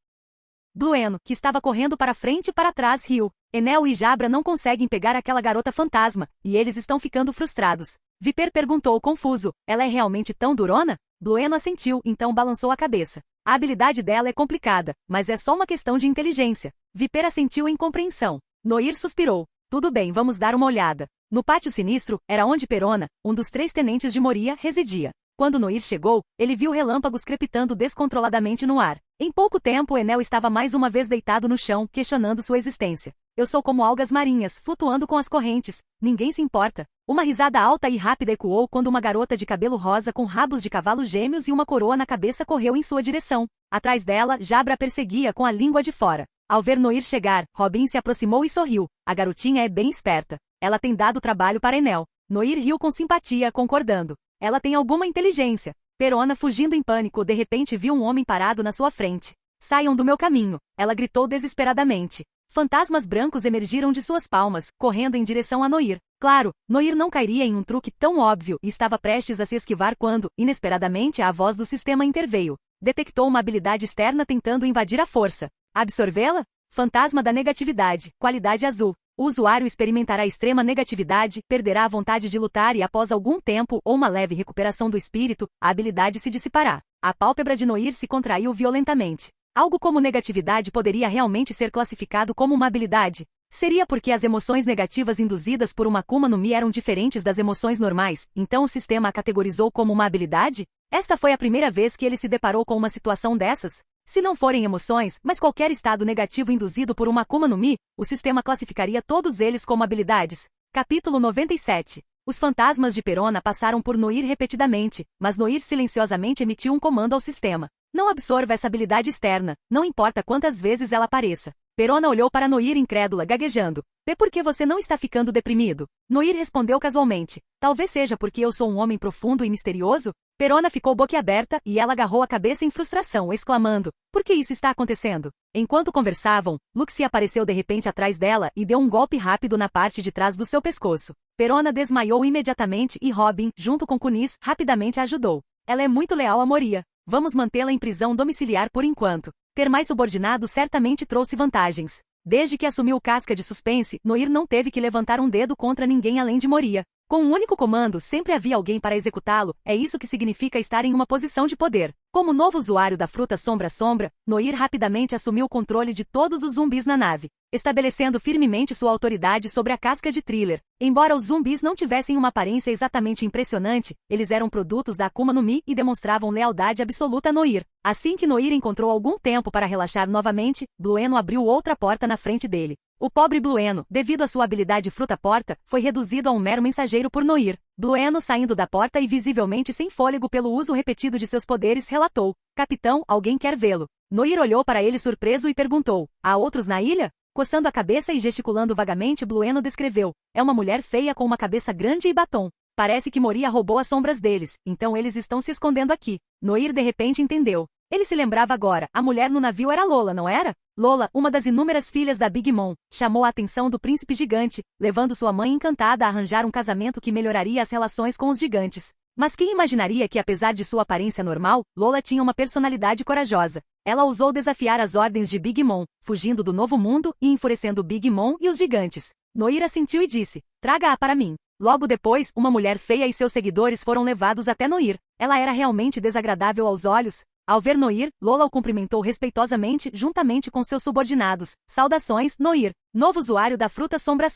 Blueno, que estava correndo para frente e para trás, riu. Enel e Jabra não conseguem pegar aquela garota fantasma, e eles estão ficando frustrados. Viper perguntou confuso. Ela é realmente tão durona? Blueno assentiu, então balançou a cabeça. A habilidade dela é complicada, mas é só uma questão de inteligência. Viper assentiu em compreensão. Noir suspirou. Tudo bem, vamos dar uma olhada. No pátio sinistro, era onde Perona, um dos 3 tenentes de Moria, residia. Quando Noir chegou, ele viu relâmpagos crepitando descontroladamente no ar. Em pouco tempo, Enel estava mais uma vez deitado no chão, questionando sua existência. Eu sou como algas marinhas, flutuando com as correntes. Ninguém se importa. Uma risada alta e rápida ecoou quando uma garota de cabelo rosa com rabos de cavalo gêmeos e uma coroa na cabeça correu em sua direção. Atrás dela, Jabra perseguia com a língua de fora. Ao ver Noir chegar, Robin se aproximou e sorriu. A garotinha é bem esperta. Ela tem dado trabalho para Enel. Noir riu com simpatia, concordando. Ela tem alguma inteligência. Perona, fugindo em pânico, de repente viu um homem parado na sua frente. Saiam do meu caminho. Ela gritou desesperadamente. Fantasmas brancos emergiram de suas palmas, correndo em direção a Noir. Claro, Noir não cairia em um truque tão óbvio e estava prestes a se esquivar quando, inesperadamente, a voz do sistema interveio. Detectou uma habilidade externa tentando invadir a força. Absorvê-la? Fantasma da negatividade, qualidade azul. O usuário experimentará extrema negatividade, perderá a vontade de lutar e após algum tempo ou uma leve recuperação do espírito, a habilidade se dissipará. A pálpebra de Noir se contraiu violentamente. Algo como negatividade poderia realmente ser classificado como uma habilidade? Seria porque as emoções negativas induzidas por uma Akuma no Mi eram diferentes das emoções normais, então o sistema a categorizou como uma habilidade? Esta foi a primeira vez que ele se deparou com uma situação dessas? Se não forem emoções, mas qualquer estado negativo induzido por uma Akuma no Mi, o sistema classificaria todos eles como habilidades. Capítulo 97. Os fantasmas de Perona passaram por Noir repetidamente, mas Noir silenciosamente emitiu um comando ao sistema. Não absorva essa habilidade externa, não importa quantas vezes ela apareça. Perona olhou para Noir incrédula, gaguejando. Vê por que você não está ficando deprimido? Noir respondeu casualmente. Talvez seja porque eu sou um homem profundo e misterioso? Perona ficou boquiaberta e ela agarrou a cabeça em frustração, exclamando. Por que isso está acontecendo? Enquanto conversavam, Luxie apareceu de repente atrás dela e deu um golpe rápido na parte de trás do seu pescoço. Perona desmaiou imediatamente e Robin, junto com Kunis, rapidamente a ajudou. Ela é muito leal a Moria. Vamos mantê-la em prisão domiciliar por enquanto. Ter mais subordinado certamente trouxe vantagens. Desde que assumiu o casca de suspense, Noir não teve que levantar um dedo contra ninguém além de Moria. Com um único comando, sempre havia alguém para executá-lo, é isso que significa estar em uma posição de poder. Como novo usuário da fruta Sombra, Noir rapidamente assumiu o controle de todos os zumbis na nave, estabelecendo firmemente sua autoridade sobre a casca de Thriller. Embora os zumbis não tivessem uma aparência exatamente impressionante, eles eram produtos da Akuma no Mi e demonstravam lealdade absoluta a Noir. Assim que Noir encontrou algum tempo para relaxar novamente, Blueno abriu outra porta na frente dele. O pobre Blueno, devido à sua habilidade fruta-porta, foi reduzido a um mero mensageiro por Noir. Blueno, saindo da porta e visivelmente sem fôlego pelo uso repetido de seus poderes, relatou: "Capitão, alguém quer vê-lo." Noir olhou para ele surpreso e perguntou: "Há outros na ilha?" Coçando a cabeça e gesticulando vagamente, Blueno descreveu: "É uma mulher feia com uma cabeça grande e batom. Parece que Moria roubou as sombras deles, então eles estão se escondendo aqui." Noir de repente entendeu. Ele se lembrava agora, a mulher no navio era Lola, não era? Lola, uma das inúmeras filhas da Big Mom, chamou a atenção do príncipe gigante, levando sua mãe encantada a arranjar um casamento que melhoraria as relações com os gigantes. Mas quem imaginaria que, apesar de sua aparência normal, Lola tinha uma personalidade corajosa. Ela ousou desafiar as ordens de Big Mom, fugindo do novo mundo e enfurecendo Big Mom e os gigantes. Noir assentiu e disse: "Traga-a para mim." Logo depois, uma mulher feia e seus seguidores foram levados até Noir. Ela era realmente desagradável aos olhos. Ao ver Noir, Lola o cumprimentou respeitosamente juntamente com seus subordinados. "Saudações, Noir, novo usuário da fruta Sombra."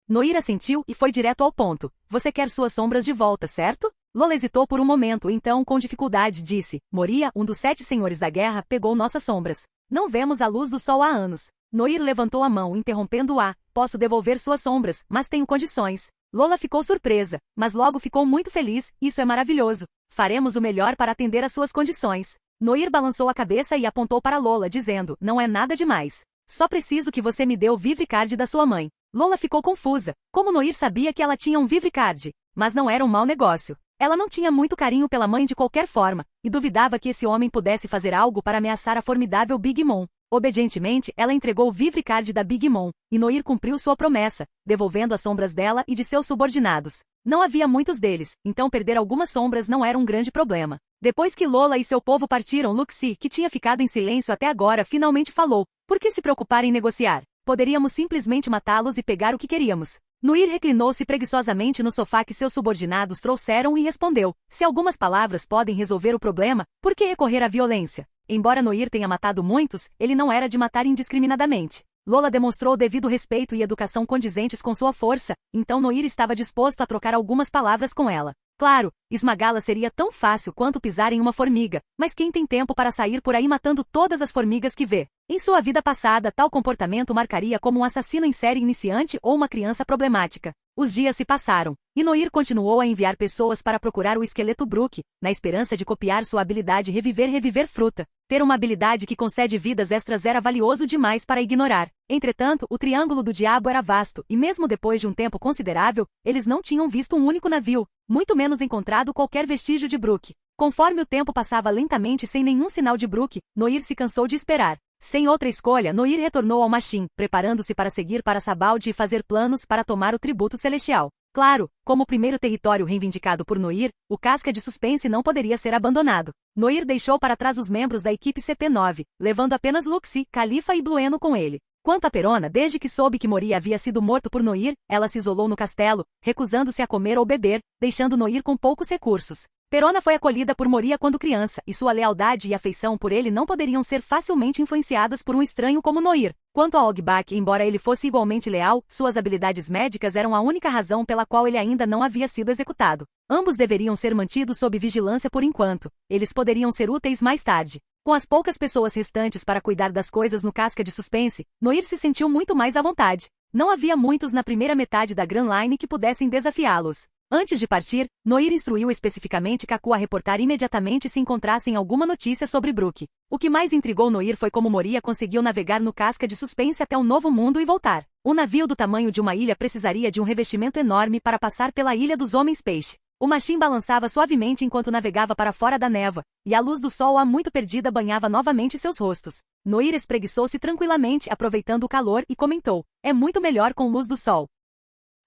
Noir assentiu e foi direto ao ponto. "Você quer suas sombras de volta, certo?" Lola hesitou por um momento, então com dificuldade disse: "Moria, um dos 7 senhores da guerra, pegou nossas sombras. Não vemos a luz do sol há anos." Noir levantou a mão, interrompendo-a: "Posso devolver suas sombras, mas tenho condições." Lola ficou surpresa, mas logo ficou muito feliz. "Isso é maravilhoso. Faremos o melhor para atender às suas condições." Noir balançou a cabeça e apontou para Lola, dizendo: "Não é nada demais. Só preciso que você me dê o Vivre Card da sua mãe." Lola ficou confusa. Como Noir sabia que ela tinha um Vivre Card? Mas não era um mau negócio. Ela não tinha muito carinho pela mãe de qualquer forma, e duvidava que esse homem pudesse fazer algo para ameaçar a formidável Big Mom. Obedientemente, ela entregou o Vivre Card da Big Mom, e Noir cumpriu sua promessa, devolvendo as sombras dela e de seus subordinados. Não havia muitos deles, então perder algumas sombras não era um grande problema. Depois que Lola e seu povo partiram, Luxi, que tinha ficado em silêncio até agora, finalmente falou: "Por que se preocupar em negociar? Poderíamos simplesmente matá-los e pegar o que queríamos." Noir reclinou-se preguiçosamente no sofá que seus subordinados trouxeram e respondeu: "Se algumas palavras podem resolver o problema, por que recorrer à violência?" Embora Noir tenha matado muitos, ele não era de matar indiscriminadamente. Lola demonstrou o devido respeito e educação condizentes com sua força, então Noir estava disposto a trocar algumas palavras com ela. Claro, esmagá-la seria tão fácil quanto pisar em uma formiga, mas quem tem tempo para sair por aí matando todas as formigas que vê? Em sua vida passada, tal comportamento marcaria como um assassino em série iniciante ou uma criança problemática. Os dias se passaram, e Noir continuou a enviar pessoas para procurar o esqueleto Brook, na esperança de copiar sua habilidade reviver fruta. Ter uma habilidade que concede vidas extras era valioso demais para ignorar. Entretanto, o Triângulo do Diabo era vasto, e mesmo depois de um tempo considerável, eles não tinham visto um único navio, muito menos encontrado qualquer vestígio de Brook. Conforme o tempo passava lentamente sem nenhum sinal de Brook, Noir se cansou de esperar. Sem outra escolha, Noir retornou ao Machim, preparando-se para seguir para Sabaldi e fazer planos para tomar o tributo celestial. Claro, como o primeiro território reivindicado por Noir, o Casca de Suspense não poderia ser abandonado. Noir deixou para trás os membros da equipe CP9, levando apenas Luxi, Califa e Blueno com ele. Quanto a Perona, desde que soube que Moria havia sido morto por Noir, ela se isolou no castelo, recusando-se a comer ou beber, deixando Noir com poucos recursos. Perona foi acolhida por Moria quando criança, e sua lealdade e afeição por ele não poderiam ser facilmente influenciadas por um estranho como Noir. Quanto a Ogbak, embora ele fosse igualmente leal, suas habilidades médicas eram a única razão pela qual ele ainda não havia sido executado. Ambos deveriam ser mantidos sob vigilância por enquanto. Eles poderiam ser úteis mais tarde. Com as poucas pessoas restantes para cuidar das coisas no Casca de Suspense, Noir se sentiu muito mais à vontade. Não havia muitos na primeira metade da Grand Line que pudessem desafiá-los. Antes de partir, Noir instruiu especificamente Kaku a reportar imediatamente se encontrassem alguma notícia sobre Brook. O que mais intrigou Noir foi como Moria conseguiu navegar no Casca de Suspense até um novo mundo e voltar. Um navio do tamanho de uma ilha precisaria de um revestimento enorme para passar pela Ilha dos Homens-Peixe. O Machim balançava suavemente enquanto navegava para fora da névoa, e a luz do sol há muito perdida banhava novamente seus rostos. Noir espreguiçou-se tranquilamente aproveitando o calor e comentou: "É muito melhor com luz do sol."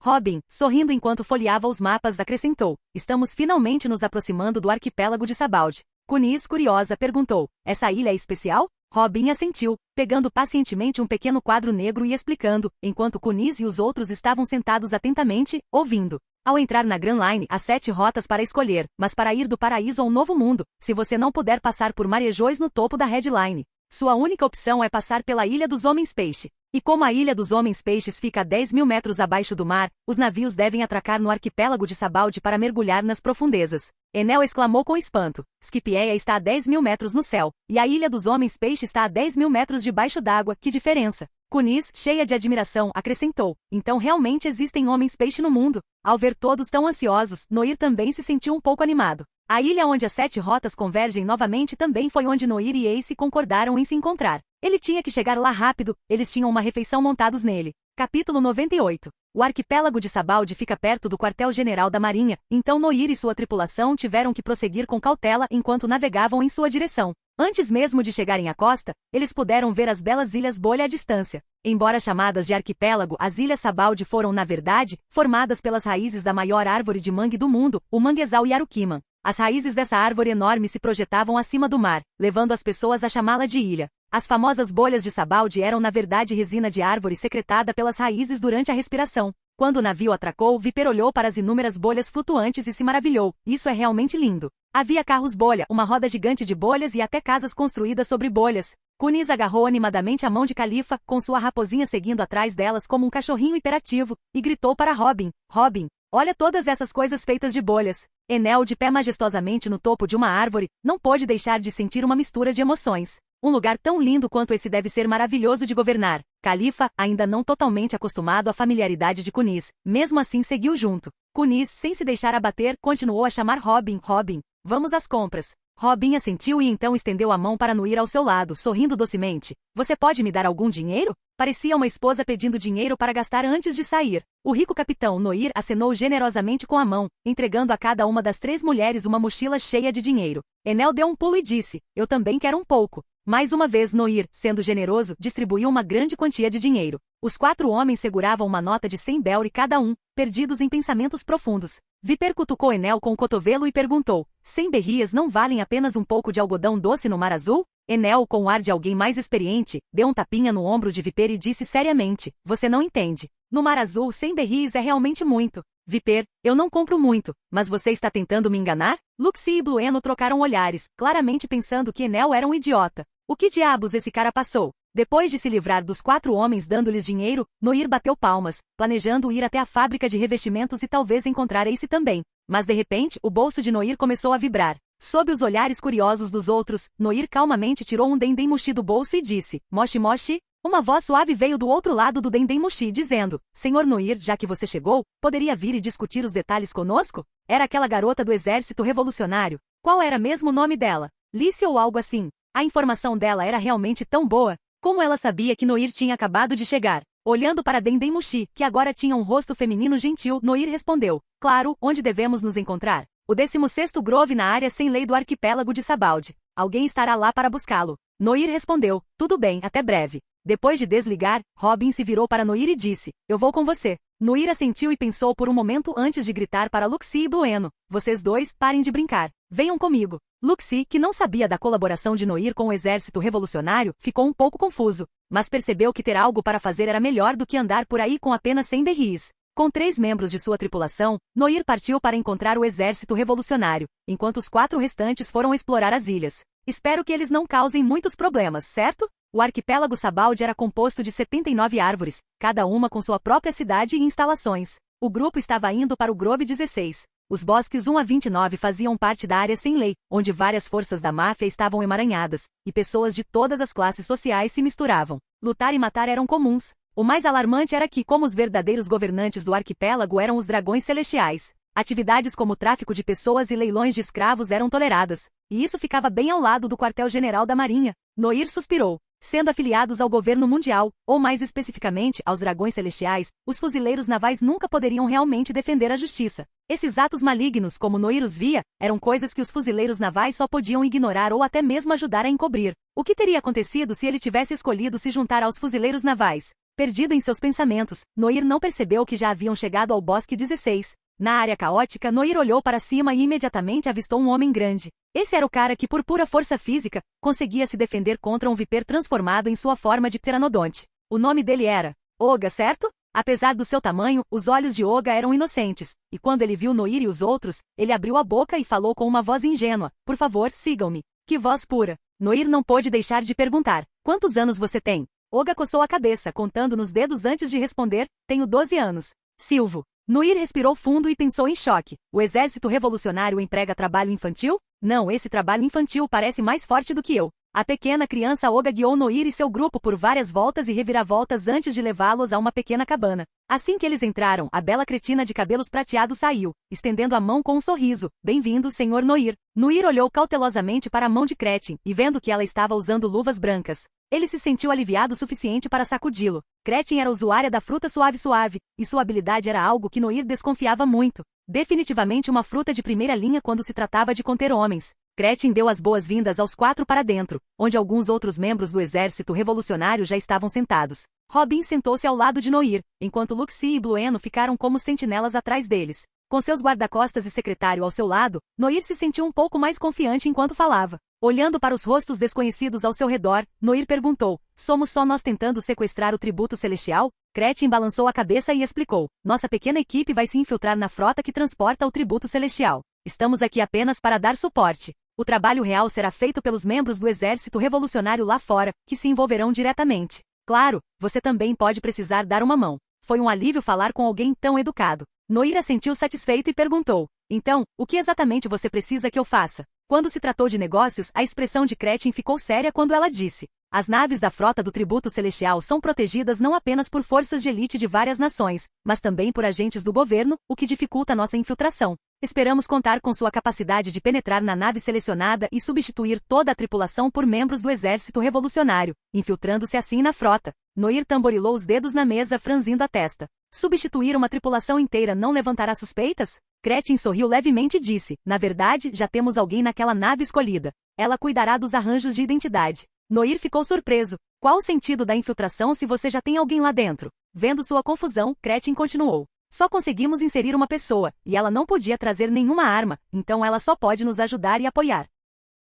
Robin, sorrindo enquanto folheava os mapas, acrescentou: "Estamos finalmente nos aproximando do arquipélago de Sabaldi." Kunis, curiosa, perguntou: "Essa ilha é especial?" Robin assentiu, pegando pacientemente um pequeno quadro negro e explicando, enquanto Kunis e os outros estavam sentados atentamente, ouvindo. Ao entrar na Grand Line, há 7 rotas para escolher, mas para ir do paraíso ao novo mundo, se você não puder passar por Marejois no topo da Red Line, sua única opção é passar pela Ilha dos Homens Peixe. E como a Ilha dos Homens Peixes fica a 10.000 metros abaixo do mar, os navios devem atracar no arquipélago de Sabaldi para mergulhar nas profundezas. Enel exclamou com espanto. Scipioea está a 10.000 metros no céu, e a Ilha dos Homens Peixe está a 10.000 metros debaixo d'água, que diferença? Cunis, cheia de admiração, acrescentou. Então realmente existem homens-peixe no mundo. Ao ver todos tão ansiosos, Noir também se sentiu um pouco animado. A ilha onde as 7 rotas convergem novamente também foi onde Noir e Ace concordaram em se encontrar. Ele tinha que chegar lá rápido, eles tinham uma refeição montados nele. Capítulo 98. O arquipélago de Sabaldi fica perto do quartel-general da Marinha, então Noir e sua tripulação tiveram que prosseguir com cautela enquanto navegavam em sua direção. Antes mesmo de chegarem à costa, eles puderam ver as belas Ilhas Bolha à distância. Embora chamadas de arquipélago, as Ilhas Sabaldi foram, na verdade, formadas pelas raízes da maior árvore de mangue do mundo, o manguezal Yarukiman. As raízes dessa árvore enorme se projetavam acima do mar, levando as pessoas a chamá-la de ilha. As famosas bolhas de Sabaldi eram na verdade resina de árvore secretada pelas raízes durante a respiração. Quando o navio atracou, Viper olhou para as inúmeras bolhas flutuantes e se maravilhou. Isso é realmente lindo. Havia carros-bolha, uma roda gigante de bolhas e até casas construídas sobre bolhas. Cunis agarrou animadamente a mão de Califa, com sua raposinha seguindo atrás delas como um cachorrinho hiperativo, e gritou para Robin. Robin, olha todas essas coisas feitas de bolhas. Enel, de pé majestosamente no topo de uma árvore, não pôde deixar de sentir uma mistura de emoções. Um lugar tão lindo quanto esse deve ser maravilhoso de governar. Califa, ainda não totalmente acostumado à familiaridade de Cunis, mesmo assim seguiu junto. Cunis, sem se deixar abater, continuou a chamar Robin. Robin, vamos às compras. Robin assentiu e então estendeu a mão para Noir ao seu lado, sorrindo docemente. Você pode me dar algum dinheiro? Parecia uma esposa pedindo dinheiro para gastar antes de sair. O rico capitão Noir acenou generosamente com a mão, entregando a cada uma das 3 mulheres uma mochila cheia de dinheiro. Enel deu um pulo e disse, eu também quero um pouco. Mais uma vez Noir, sendo generoso, distribuiu uma grande quantia de dinheiro. Os 4 homens seguravam uma nota de 100 belri cada um, perdidos em pensamentos profundos. Viper cutucou Enel com o cotovelo e perguntou, 100 berrias não valem apenas um pouco de algodão doce no mar azul? Enel, com o ar de alguém mais experiente, deu um tapinha no ombro de Viper e disse seriamente, você não entende. No mar azul 100 berrias é realmente muito. Viper, eu não compro muito, mas você está tentando me enganar? Luxie e Blueno trocaram olhares, claramente pensando que Enel era um idiota. O que diabos esse cara passou? Depois de se livrar dos 4 homens dando-lhes dinheiro, Noir bateu palmas, planejando ir até a fábrica de revestimentos e talvez encontrar Ace também. Mas de repente, o bolso de Noir começou a vibrar. Sob os olhares curiosos dos outros, Noir calmamente tirou um dendemushi do bolso e disse, Moshi Moshi? Uma voz suave veio do outro lado do dendemushi dizendo, Senhor Noir, já que você chegou, poderia vir e discutir os detalhes conosco? Era aquela garota do exército revolucionário. Qual era mesmo o nome dela? Lice ou algo assim? A informação dela era realmente tão boa. Como ela sabia que Noir tinha acabado de chegar? Olhando para Dendemushi, que agora tinha um rosto feminino gentil, Noir respondeu, claro, onde devemos nos encontrar? O 16º Grove na área sem lei do arquipélago de Sabaldi. Alguém estará lá para buscá-lo. Noir respondeu, tudo bem, até breve. Depois de desligar, Robin se virou para Noir e disse, eu vou com você. Noir assentiu e pensou por um momento antes de gritar para Luxie e Blueno, vocês dois, parem de brincar. Venham comigo. Luxie, que não sabia da colaboração de Noir com o exército revolucionário, ficou um pouco confuso, mas percebeu que ter algo para fazer era melhor do que andar por aí com apenas 100 berris. Com 3 membros de sua tripulação, Noir partiu para encontrar o exército revolucionário, enquanto os 4 restantes foram explorar as ilhas. Espero que eles não causem muitos problemas, certo? O arquipélago Sabaldi era composto de 79 árvores, cada uma com sua própria cidade e instalações. O grupo estava indo para o Grove 16. Os bosques 1 a 29 faziam parte da área sem lei, onde várias forças da máfia estavam emaranhadas, e pessoas de todas as classes sociais se misturavam. Lutar e matar eram comuns. O mais alarmante era que, como os verdadeiros governantes do arquipélago eram os dragões celestiais, atividades como tráfico de pessoas e leilões de escravos eram toleradas, e isso ficava bem ao lado do quartel-general da Marinha. Noir suspirou. Sendo afiliados ao governo mundial, ou mais especificamente aos dragões celestiais, os fuzileiros navais nunca poderiam realmente defender a justiça. Esses atos malignos, como Noir os via, eram coisas que os fuzileiros navais só podiam ignorar ou até mesmo ajudar a encobrir. O que teria acontecido se ele tivesse escolhido se juntar aos fuzileiros navais? Perdido em seus pensamentos, Noir não percebeu que já haviam chegado ao Bosque 16. Na área caótica, Noir olhou para cima e imediatamente avistou um homem grande. Esse era o cara que, por pura força física, conseguia se defender contra um viper transformado em sua forma de pteranodonte. O nome dele era Oga, certo? Apesar do seu tamanho, os olhos de Oga eram inocentes, e quando ele viu Noir e os outros, ele abriu a boca e falou com uma voz ingênua: por favor, sigam-me. Que voz pura! Noir não pôde deixar de perguntar: quantos anos você tem? Oga coçou a cabeça, contando nos dedos antes de responder: tenho 12 anos. Silvo. Noir respirou fundo e pensou em choque. O exército revolucionário emprega trabalho infantil? Não, esse trabalho infantil parece mais forte do que eu. A pequena criança Oga guiou Noir e seu grupo por várias voltas e reviravoltas antes de levá-los a uma pequena cabana. Assim que eles entraram, a bela cretina de cabelos prateados saiu, estendendo a mão com um sorriso. Bem-vindo, Senhor Noir. Noir olhou cautelosamente para a mão de Cretin, e vendo que ela estava usando luvas brancas, ele se sentiu aliviado o suficiente para sacudi-lo. Cretin era usuária da fruta suave, e sua habilidade era algo que Noir desconfiava muito. Definitivamente uma fruta de primeira linha quando se tratava de conter homens. Cretin deu as boas-vindas aos 4 para dentro, onde alguns outros membros do exército revolucionário já estavam sentados. Robin sentou-se ao lado de Noir, enquanto Luxie e Blueno ficaram como sentinelas atrás deles. Com seus guarda-costas e secretário ao seu lado, Noir se sentiu um pouco mais confiante enquanto falava. Olhando para os rostos desconhecidos ao seu redor, Noir perguntou: somos só nós tentando sequestrar o tributo celestial? Cretin balançou a cabeça e explicou: nossa pequena equipe vai se infiltrar na frota que transporta o tributo celestial. Estamos aqui apenas para dar suporte. O trabalho real será feito pelos membros do exército revolucionário lá fora, que se envolverão diretamente. Claro, você também pode precisar dar uma mão. Foi um alívio falar com alguém tão educado. Noir assentiu satisfeito e perguntou: então, o que exatamente você precisa que eu faça? Quando se tratou de negócios, a expressão de Cretin ficou séria quando ela disse: as naves da frota do tributo celestial são protegidas não apenas por forças de elite de várias nações, mas também por agentes do governo, o que dificulta nossa infiltração. Esperamos contar com sua capacidade de penetrar na nave selecionada e substituir toda a tripulação por membros do exército revolucionário, infiltrando-se assim na frota. Noir tamborilou os dedos na mesa, franzindo a testa. Substituir uma tripulação inteira não levantará suspeitas? Cretin sorriu levemente e disse: na verdade, já temos alguém naquela nave escolhida. Ela cuidará dos arranjos de identidade. Noir ficou surpreso. Qual o sentido da infiltração se você já tem alguém lá dentro? Vendo sua confusão, Cretin continuou: só conseguimos inserir uma pessoa, e ela não podia trazer nenhuma arma, então ela só pode nos ajudar e apoiar.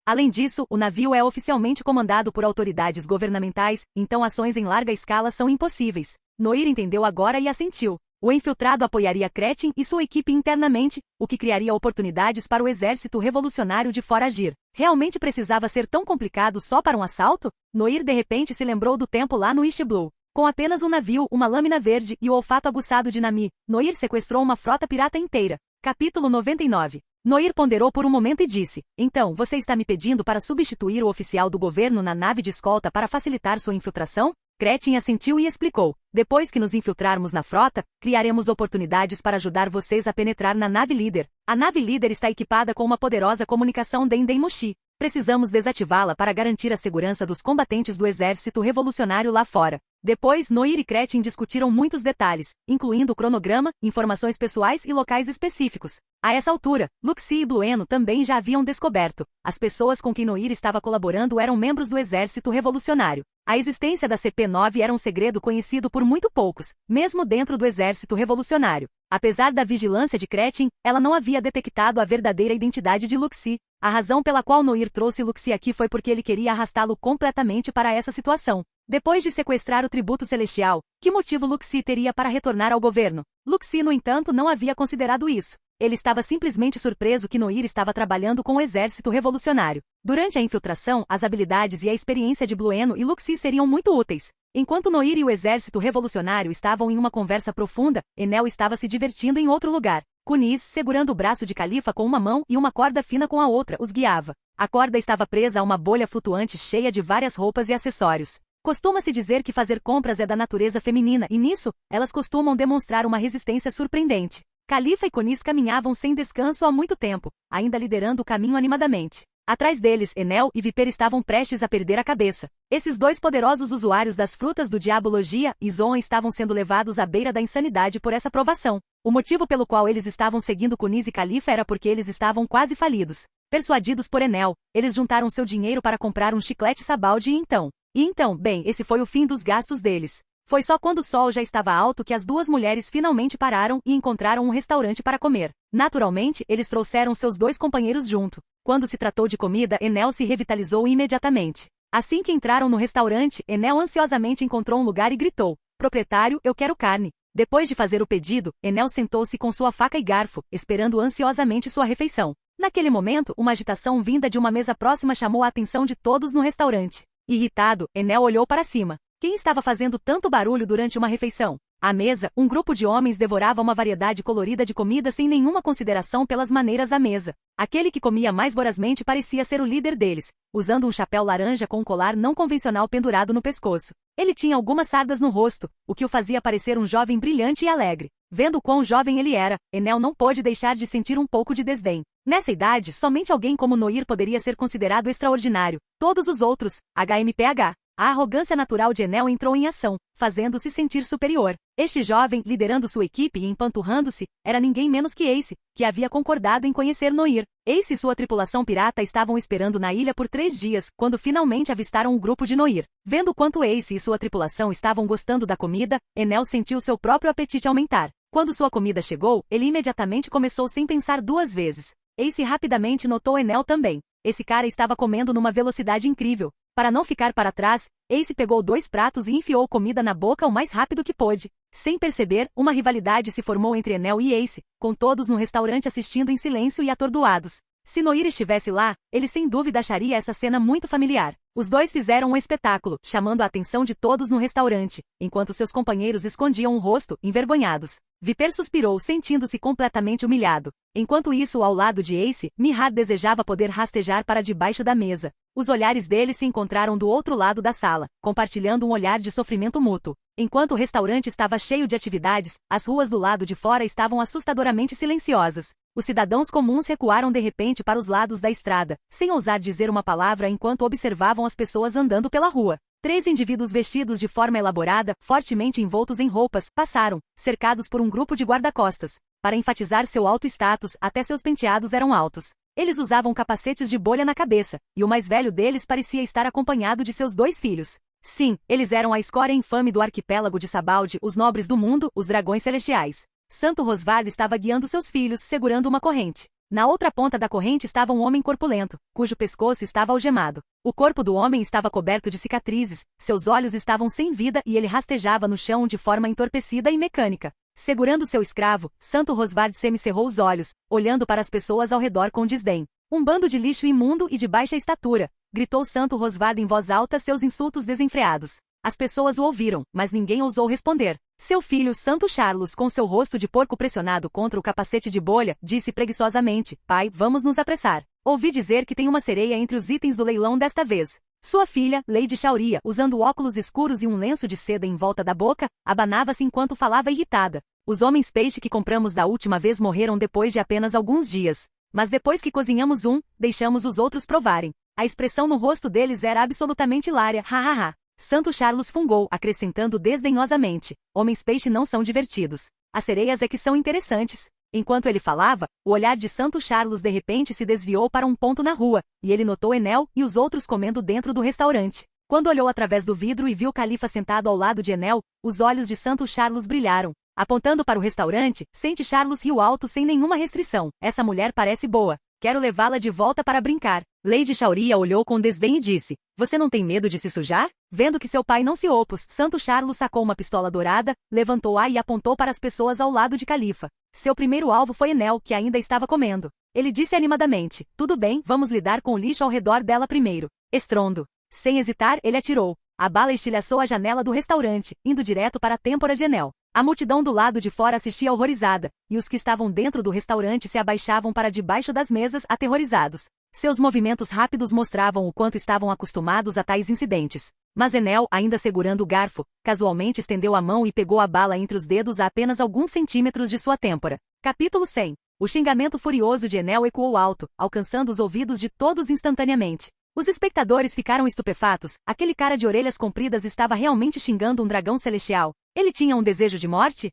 Além disso, o navio é oficialmente comandado por autoridades governamentais, então ações em larga escala são impossíveis. Noir entendeu agora e assentiu. O infiltrado apoiaria Cretin e sua equipe internamente, o que criaria oportunidades para o exército revolucionário de fora agir. Realmente precisava ser tão complicado só para um assalto? Noir de repente se lembrou do tempo lá no East Blue. Com apenas um navio, uma lâmina verde e o olfato aguçado de Nami, Noir sequestrou uma frota pirata inteira. Capítulo 99. Noir ponderou por um momento e disse: então, você está me pedindo para substituir o oficial do governo na nave de escolta para facilitar sua infiltração? Cretin assentiu e explicou: depois que nos infiltrarmos na frota, criaremos oportunidades para ajudar vocês a penetrar na nave líder. A nave líder está equipada com uma poderosa comunicação Dendem-Mushi. Precisamos desativá-la para garantir a segurança dos combatentes do exército revolucionário lá fora. Depois, Noir e Cretin discutiram muitos detalhes, incluindo o cronograma, informações pessoais e locais específicos. A essa altura, Luxie e Blueno também já haviam descoberto. As pessoas com quem Noir estava colaborando eram membros do exército revolucionário. A existência da CP-9 era um segredo conhecido por muito poucos, mesmo dentro do exército revolucionário. Apesar da vigilância de Cretin, ela não havia detectado a verdadeira identidade de Luxie. A razão pela qual Noir trouxe Luxie aqui foi porque ele queria arrastá-lo completamente para essa situação. Depois de sequestrar o tributo celestial, que motivo Luxie teria para retornar ao governo? Luxie, no entanto, não havia considerado isso. Ele estava simplesmente surpreso que Noir estava trabalhando com o exército revolucionário. Durante a infiltração, as habilidades e a experiência de Blueno e Luxie seriam muito úteis. Enquanto Noir e o exército revolucionário estavam em uma conversa profunda, Enel estava se divertindo em outro lugar. Kunis, segurando o braço de Califa com uma mão e uma corda fina com a outra, os guiava. A corda estava presa a uma bolha flutuante cheia de várias roupas e acessórios. Costuma-se dizer que fazer compras é da natureza feminina e nisso, elas costumam demonstrar uma resistência surpreendente. Califa e Kunis caminhavam sem descanso há muito tempo, ainda liderando o caminho animadamente. Atrás deles, Enel e Viper estavam prestes a perder a cabeça. Esses dois poderosos usuários das frutas do Diabologia e Zoan estavam sendo levados à beira da insanidade por essa provação. O motivo pelo qual eles estavam seguindo Kunis e Califa era porque eles estavam quase falidos. Persuadidos por Enel, eles juntaram seu dinheiro para comprar um chiclete Sabaldi e então, bem, esse foi o fim dos gastos deles. Foi só quando o sol já estava alto que as duas mulheres finalmente pararam e encontraram um restaurante para comer. Naturalmente, eles trouxeram seus dois companheiros junto. Quando se tratou de comida, Enel se revitalizou imediatamente. Assim que entraram no restaurante, Enel ansiosamente encontrou um lugar e gritou: proprietário, eu quero carne. Depois de fazer o pedido, Enel sentou-se com sua faca e garfo, esperando ansiosamente sua refeição. Naquele momento, uma agitação vinda de uma mesa próxima chamou a atenção de todos no restaurante. Irritado, Enel olhou para cima. Quem estava fazendo tanto barulho durante uma refeição? À mesa, um grupo de homens devorava uma variedade colorida de comida sem nenhuma consideração pelas maneiras à mesa. Aquele que comia mais vorazmente parecia ser o líder deles, usando um chapéu laranja com um colar não convencional pendurado no pescoço. Ele tinha algumas sardas no rosto, o que o fazia parecer um jovem brilhante e alegre. Vendo quão jovem ele era, Enel não pôde deixar de sentir um pouco de desdém. Nessa idade, somente alguém como Noir poderia ser considerado extraordinário. Todos os outros, HMPH. A arrogância natural de Enel entrou em ação, fazendo-se sentir superior. Este jovem, liderando sua equipe e empanturrando-se, era ninguém menos que Ace, que havia concordado em conhecer Noir. Ace e sua tripulação pirata estavam esperando na ilha por 3 dias, quando finalmente avistaram um grupo de Noir. Vendo quanto Ace e sua tripulação estavam gostando da comida, Enel sentiu seu próprio apetite aumentar. Quando sua comida chegou, ele imediatamente começou sem pensar 2 vezes. Ace rapidamente notou Enel também. Esse cara estava comendo numa velocidade incrível. Para não ficar para trás, Ace pegou 2 pratos e enfiou comida na boca o mais rápido que pôde. Sem perceber, uma rivalidade se formou entre Enel e Ace, com todos no restaurante assistindo em silêncio e atordoados. Se Noir estivesse lá, ele sem dúvida acharia essa cena muito familiar. Os dois fizeram um espetáculo, chamando a atenção de todos no restaurante, enquanto seus companheiros escondiam o rosto, envergonhados. Viper suspirou, sentindo-se completamente humilhado. Enquanto isso, ao lado de Ace, Mihar desejava poder rastejar para debaixo da mesa. Os olhares deles se encontraram do outro lado da sala, compartilhando um olhar de sofrimento mútuo. Enquanto o restaurante estava cheio de atividades, as ruas do lado de fora estavam assustadoramente silenciosas. Os cidadãos comuns recuaram de repente para os lados da estrada, sem ousar dizer uma palavra enquanto observavam as pessoas andando pela rua. 3 indivíduos vestidos de forma elaborada, fortemente envoltos em roupas, passaram, cercados por um grupo de guarda-costas. Para enfatizar seu alto status, até seus penteados eram altos. Eles usavam capacetes de bolha na cabeça, e o mais velho deles parecia estar acompanhado de seus 2 filhos. Sim, eles eram a escória infame do arquipélago de Sabaldi, os nobres do mundo, os dragões celestiais. Santo Rosvard estava guiando seus filhos, segurando uma corrente. Na outra ponta da corrente estava um homem corpulento, cujo pescoço estava algemado. O corpo do homem estava coberto de cicatrizes, seus olhos estavam sem vida e ele rastejava no chão de forma entorpecida e mecânica. Segurando seu escravo, Santo Rosvard semicerrou os olhos, olhando para as pessoas ao redor com desdém. Um bando de lixo imundo e de baixa estatura, gritou Santo Rosvard em voz alta seus insultos desenfreados. As pessoas o ouviram, mas ninguém ousou responder. Seu filho, Santo Charles, com seu rosto de porco pressionado contra o capacete de bolha, disse preguiçosamente: "Pai, vamos nos apressar. Ouvi dizer que tem uma sereia entre os itens do leilão desta vez." Sua filha, Lady Shauria, usando óculos escuros e um lenço de seda em volta da boca, abanava-se enquanto falava irritada. "Os homens peixe que compramos da última vez morreram depois de apenas alguns dias. Mas depois que cozinhamos um, deixamos os outros provarem." A expressão no rosto deles era absolutamente hilária, hahaha. Santo Charles fungou, acrescentando desdenhosamente: "Homens peixe não são divertidos. As sereias é que são interessantes." Enquanto ele falava, o olhar de Santo Charles de repente se desviou para um ponto na rua, e ele notou Enel e os outros comendo dentro do restaurante. Quando olhou através do vidro e viu o califa sentado ao lado de Enel, os olhos de Santo Charles brilharam. Apontando para o restaurante, Saint Charles riu alto sem nenhuma restrição. "Essa mulher parece boa. Quero levá-la de volta para brincar." Lady Shauria olhou com desdém e disse: "Você não tem medo de se sujar?" Vendo que seu pai não se opôs, Santo Charles sacou uma pistola dourada, levantou-a e apontou para as pessoas ao lado de Califa. Seu primeiro alvo foi Enel, que ainda estava comendo. Ele disse animadamente: "Tudo bem, vamos lidar com o lixo ao redor dela primeiro." Estrondo. Sem hesitar, ele atirou. A bala estilhaçou a janela do restaurante, indo direto para a têmpora de Enel. A multidão do lado de fora assistia horrorizada, e os que estavam dentro do restaurante se abaixavam para debaixo das mesas, aterrorizados. Seus movimentos rápidos mostravam o quanto estavam acostumados a tais incidentes. Mas Enel, ainda segurando o garfo, casualmente estendeu a mão e pegou a bala entre os dedos a apenas alguns centímetros de sua têmpora. Capítulo 100. O xingamento furioso de Enel ecoou alto, alcançando os ouvidos de todos instantaneamente. Os espectadores ficaram estupefatos. Aquele cara de orelhas compridas estava realmente xingando um dragão celestial. Ele tinha um desejo de morte?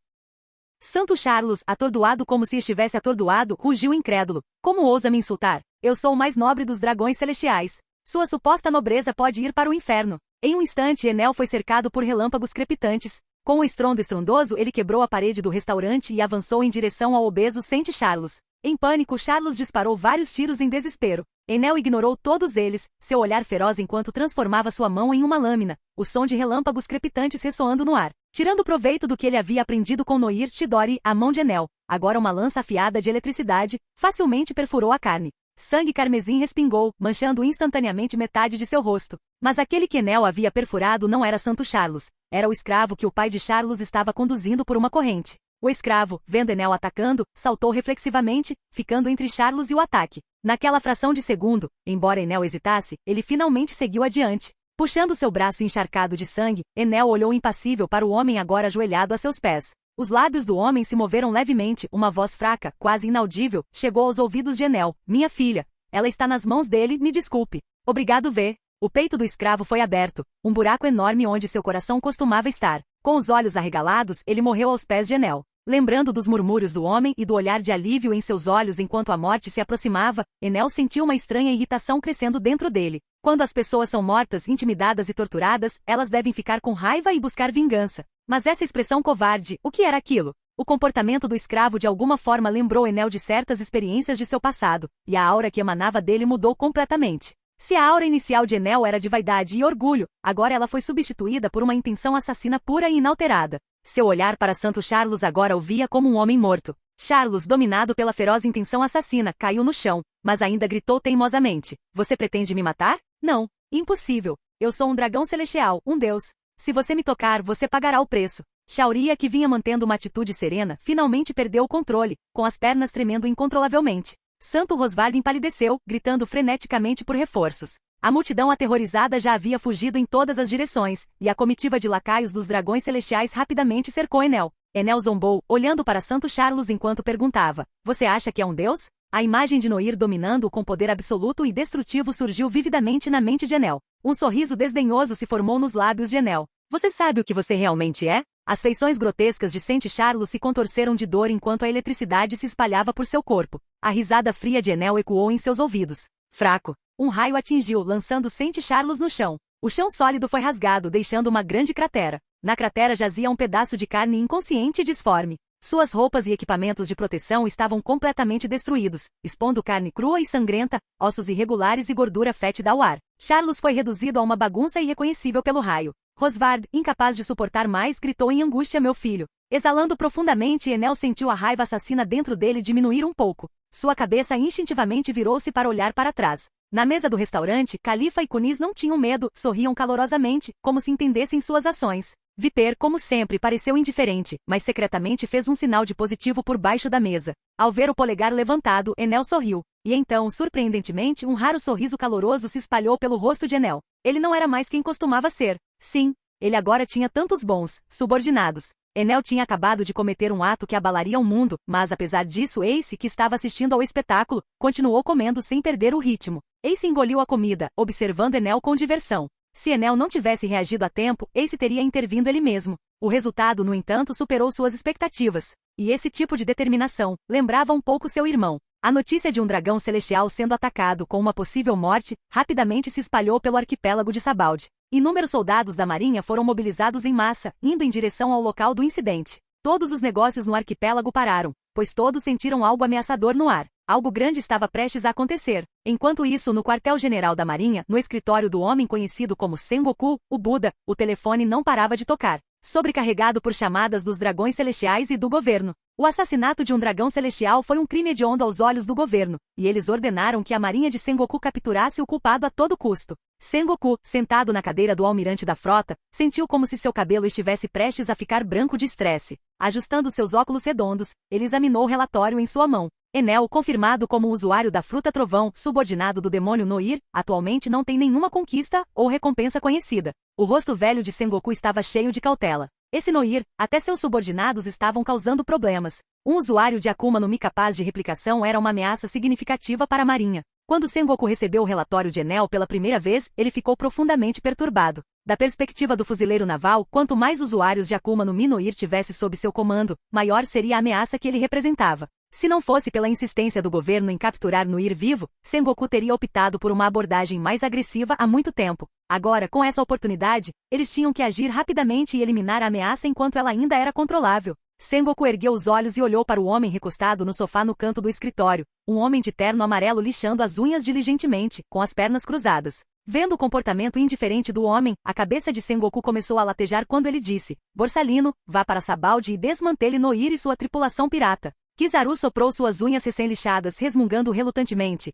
Santo Charles, atordoado como se estivesse atordoado, rugiu incrédulo. "Como ousa me insultar? Eu sou o mais nobre dos dragões celestiais. Sua suposta nobreza pode ir para o inferno." Em um instante, Enel foi cercado por relâmpagos crepitantes. Com um estrondo estrondoso, ele quebrou a parede do restaurante e avançou em direção ao obeso Saint Charles. Em pânico, Charles disparou vários tiros em desespero. Enel ignorou todos eles, seu olhar feroz enquanto transformava sua mão em uma lâmina, o som de relâmpagos crepitantes ressoando no ar. tirando proveito do que ele havia aprendido com Noir Chidori, a mão de Enel, agora uma lança afiada de eletricidade, facilmente perfurou a carne. Sangue carmesim respingou, manchando instantaneamente metade de seu rosto. Mas aquele que Enel havia perfurado não era Santo Charles, era o escravo que o pai de Charles estava conduzindo por uma corrente. O escravo, vendo Enel atacando, saltou reflexivamente, ficando entre Charles e o ataque. Naquela fração de segundo, embora Enel hesitasse, ele finalmente seguiu adiante. Puxando seu braço encharcado de sangue, Enel olhou impassível para o homem agora ajoelhado a seus pés. Os lábios do homem se moveram levemente, uma voz fraca, quase inaudível, chegou aos ouvidos de Enel. Minha filha. Ela está nas mãos dele, me desculpe. Obrigado, V. O peito do escravo foi aberto, um buraco enorme onde seu coração costumava estar. Com os olhos arregalados, ele morreu aos pés de Enel. Lembrando dos murmúrios do homem e do olhar de alívio em seus olhos enquanto a morte se aproximava, Enel sentiu uma estranha irritação crescendo dentro dele. Quando as pessoas são mortas, intimidadas e torturadas, elas devem ficar com raiva e buscar vingança. Mas essa expressão covarde, o que era aquilo? O comportamento do escravo de alguma forma lembrou Enel de certas experiências de seu passado, e a aura que emanava dele mudou completamente. Se a aura inicial de Enel era de vaidade e orgulho, agora ela foi substituída por uma intenção assassina pura e inalterada. Seu olhar para Santo Charles agora o via como um homem morto. Charles, dominado pela feroz intenção assassina, caiu no chão, mas ainda gritou teimosamente. Você pretende me matar? Não. Impossível. Eu sou um dragão celestial, um deus. Se você me tocar, você pagará o preço. Shauria, que vinha mantendo uma atitude serena, finalmente perdeu o controle, com as pernas tremendo incontrolavelmente. Santo Rosvard empalideceu, gritando freneticamente por reforços. A multidão aterrorizada já havia fugido em todas as direções, e a comitiva de lacaios dos dragões celestiais rapidamente cercou Enel. Enel zombou, olhando para Santo Charles enquanto perguntava, você acha que é um deus? A imagem de Noir dominando-o com poder absoluto e destrutivo surgiu vividamente na mente de Enel. Um sorriso desdenhoso se formou nos lábios de Enel. Você sabe o que você realmente é? As feições grotescas de Santo Charles se contorceram de dor enquanto a eletricidade se espalhava por seu corpo. A risada fria de Enel ecoou em seus ouvidos. Fraco. Um raio atingiu, lançando Santo Charles no chão. O chão sólido foi rasgado, deixando uma grande cratera. Na cratera jazia um pedaço de carne inconsciente e disforme. Suas roupas e equipamentos de proteção estavam completamente destruídos, expondo carne crua e sangrenta, ossos irregulares e gordura fétida ao ar. Charles foi reduzido a uma bagunça irreconhecível pelo raio. Rosvard, incapaz de suportar mais, gritou em angústia: meu filho. Exalando profundamente, Enel sentiu a raiva assassina dentro dele diminuir um pouco. Sua cabeça instintivamente virou-se para olhar para trás. Na mesa do restaurante, Califa e Kunis não tinham medo, sorriam calorosamente, como se entendessem suas ações. Viper, como sempre, pareceu indiferente, mas secretamente fez um sinal de positivo por baixo da mesa. Ao ver o polegar levantado, Enel sorriu. E então, surpreendentemente, um raro sorriso caloroso se espalhou pelo rosto de Enel. Ele não era mais quem costumava ser. Sim, ele agora tinha tantos bons subordinados. Enel tinha acabado de cometer um ato que abalaria o mundo, mas apesar disso Ace, que estava assistindo ao espetáculo, continuou comendo sem perder o ritmo. Ace engoliu a comida, observando Enel com diversão. Se Enel não tivesse reagido a tempo, Ace teria intervindo ele mesmo. O resultado, no entanto, superou suas expectativas. E esse tipo de determinação lembrava um pouco seu irmão. A notícia de um dragão celestial sendo atacado com uma possível morte rapidamente se espalhou pelo arquipélago de Sabald. Inúmeros soldados da marinha foram mobilizados em massa, indo em direção ao local do incidente. Todos os negócios no arquipélago pararam, pois todos sentiram algo ameaçador no ar. Algo grande estava prestes a acontecer. Enquanto isso, no quartel-general da marinha, no escritório do homem conhecido como Sengoku, o Buda, o telefone não parava de tocar, sobrecarregado por chamadas dos dragões celestiais e do governo. O assassinato de um dragão celestial foi um crime hediondo aos olhos do governo, e eles ordenaram que a marinha de Sengoku capturasse o culpado a todo custo. Sengoku, sentado na cadeira do almirante da frota, sentiu como se seu cabelo estivesse prestes a ficar branco de estresse. Ajustando seus óculos redondos, ele examinou o relatório em sua mão. Enel, confirmado como usuário da fruta trovão, subordinado do demônio Noir, atualmente não tem nenhuma conquista ou recompensa conhecida. O rosto velho de Sengoku estava cheio de cautela. Esse Noir, até seus subordinados estavam causando problemas. Um usuário de Akuma no Mi capaz de replicação era uma ameaça significativa para a marinha. Quando Sengoku recebeu o relatório de Enel pela primeira vez, ele ficou profundamente perturbado. Da perspectiva do fuzileiro naval, quanto mais usuários de Akuma no Mi Noir tivesse sob seu comando, maior seria a ameaça que ele representava. Se não fosse pela insistência do governo em capturar Noir vivo, Sengoku teria optado por uma abordagem mais agressiva há muito tempo. Agora, com essa oportunidade, eles tinham que agir rapidamente e eliminar a ameaça enquanto ela ainda era controlável. Sengoku ergueu os olhos e olhou para o homem recostado no sofá no canto do escritório, um homem de terno amarelo lixando as unhas diligentemente, com as pernas cruzadas. Vendo o comportamento indiferente do homem, a cabeça de Sengoku começou a latejar quando ele disse: Borsalino, vá para Sabaldi e desmantele Noir e sua tripulação pirata. Kizaru soprou suas unhas recém-lixadas, resmungando relutantemente: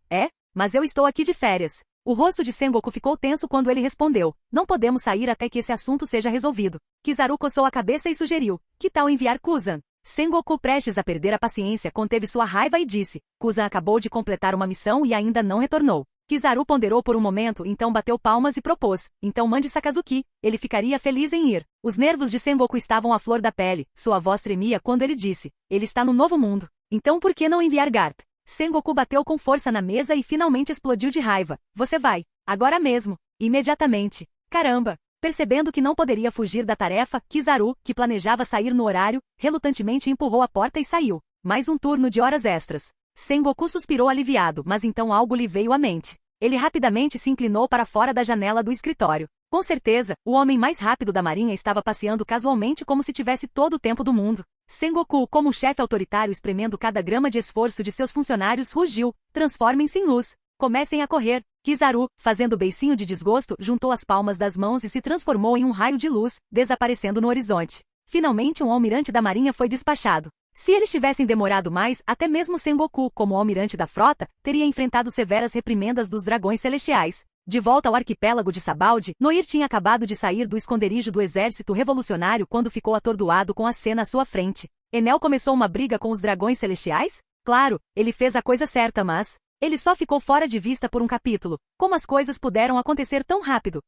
mas eu estou aqui de férias. O rosto de Sengoku ficou tenso quando ele respondeu: não podemos sair até que esse assunto seja resolvido. Kizaru coçou a cabeça e sugeriu: que tal enviar Kuzan? Sengoku, prestes a perder a paciência, conteve sua raiva e disse: Kuzan acabou de completar uma missão e ainda não retornou. Kizaru ponderou por um momento, então bateu palmas e propôs: então mande Sakazuki, ele ficaria feliz em ir. Os nervos de Sengoku estavam à flor da pele, sua voz tremia quando ele disse: ele está no novo mundo. Então por que não enviar Garp? Sengoku bateu com força na mesa e finalmente explodiu de raiva. Você vai. Agora mesmo. Imediatamente. Caramba! Percebendo que não poderia fugir da tarefa, Kizaru, que planejava sair no horário, relutantemente empurrou a porta e saiu. Mais um turno de horas extras. Sengoku suspirou aliviado, mas então algo lhe veio à mente. Ele rapidamente se inclinou para fora da janela do escritório. Com certeza, o homem mais rápido da marinha estava passeando casualmente como se tivesse todo o tempo do mundo. Sengoku, como chefe autoritário espremendo cada grama de esforço de seus funcionários, rugiu: transformem-se em luz. Comecem a correr. Kizaru, fazendo beicinho de desgosto, juntou as palmas das mãos e se transformou em um raio de luz, desaparecendo no horizonte. Finalmente um almirante da marinha foi despachado. Se eles tivessem demorado mais, até mesmo Sengoku, como almirante da frota, teria enfrentado severas reprimendas dos dragões celestiais. De volta ao arquipélago de Sabaldi, Noir tinha acabado de sair do esconderijo do exército revolucionário quando ficou atordoado com a cena à sua frente. Enel começou uma briga com os dragões celestiais? Claro, ele fez a coisa certa, mas ele só ficou fora de vista por um capítulo. Como as coisas puderam acontecer tão rápido?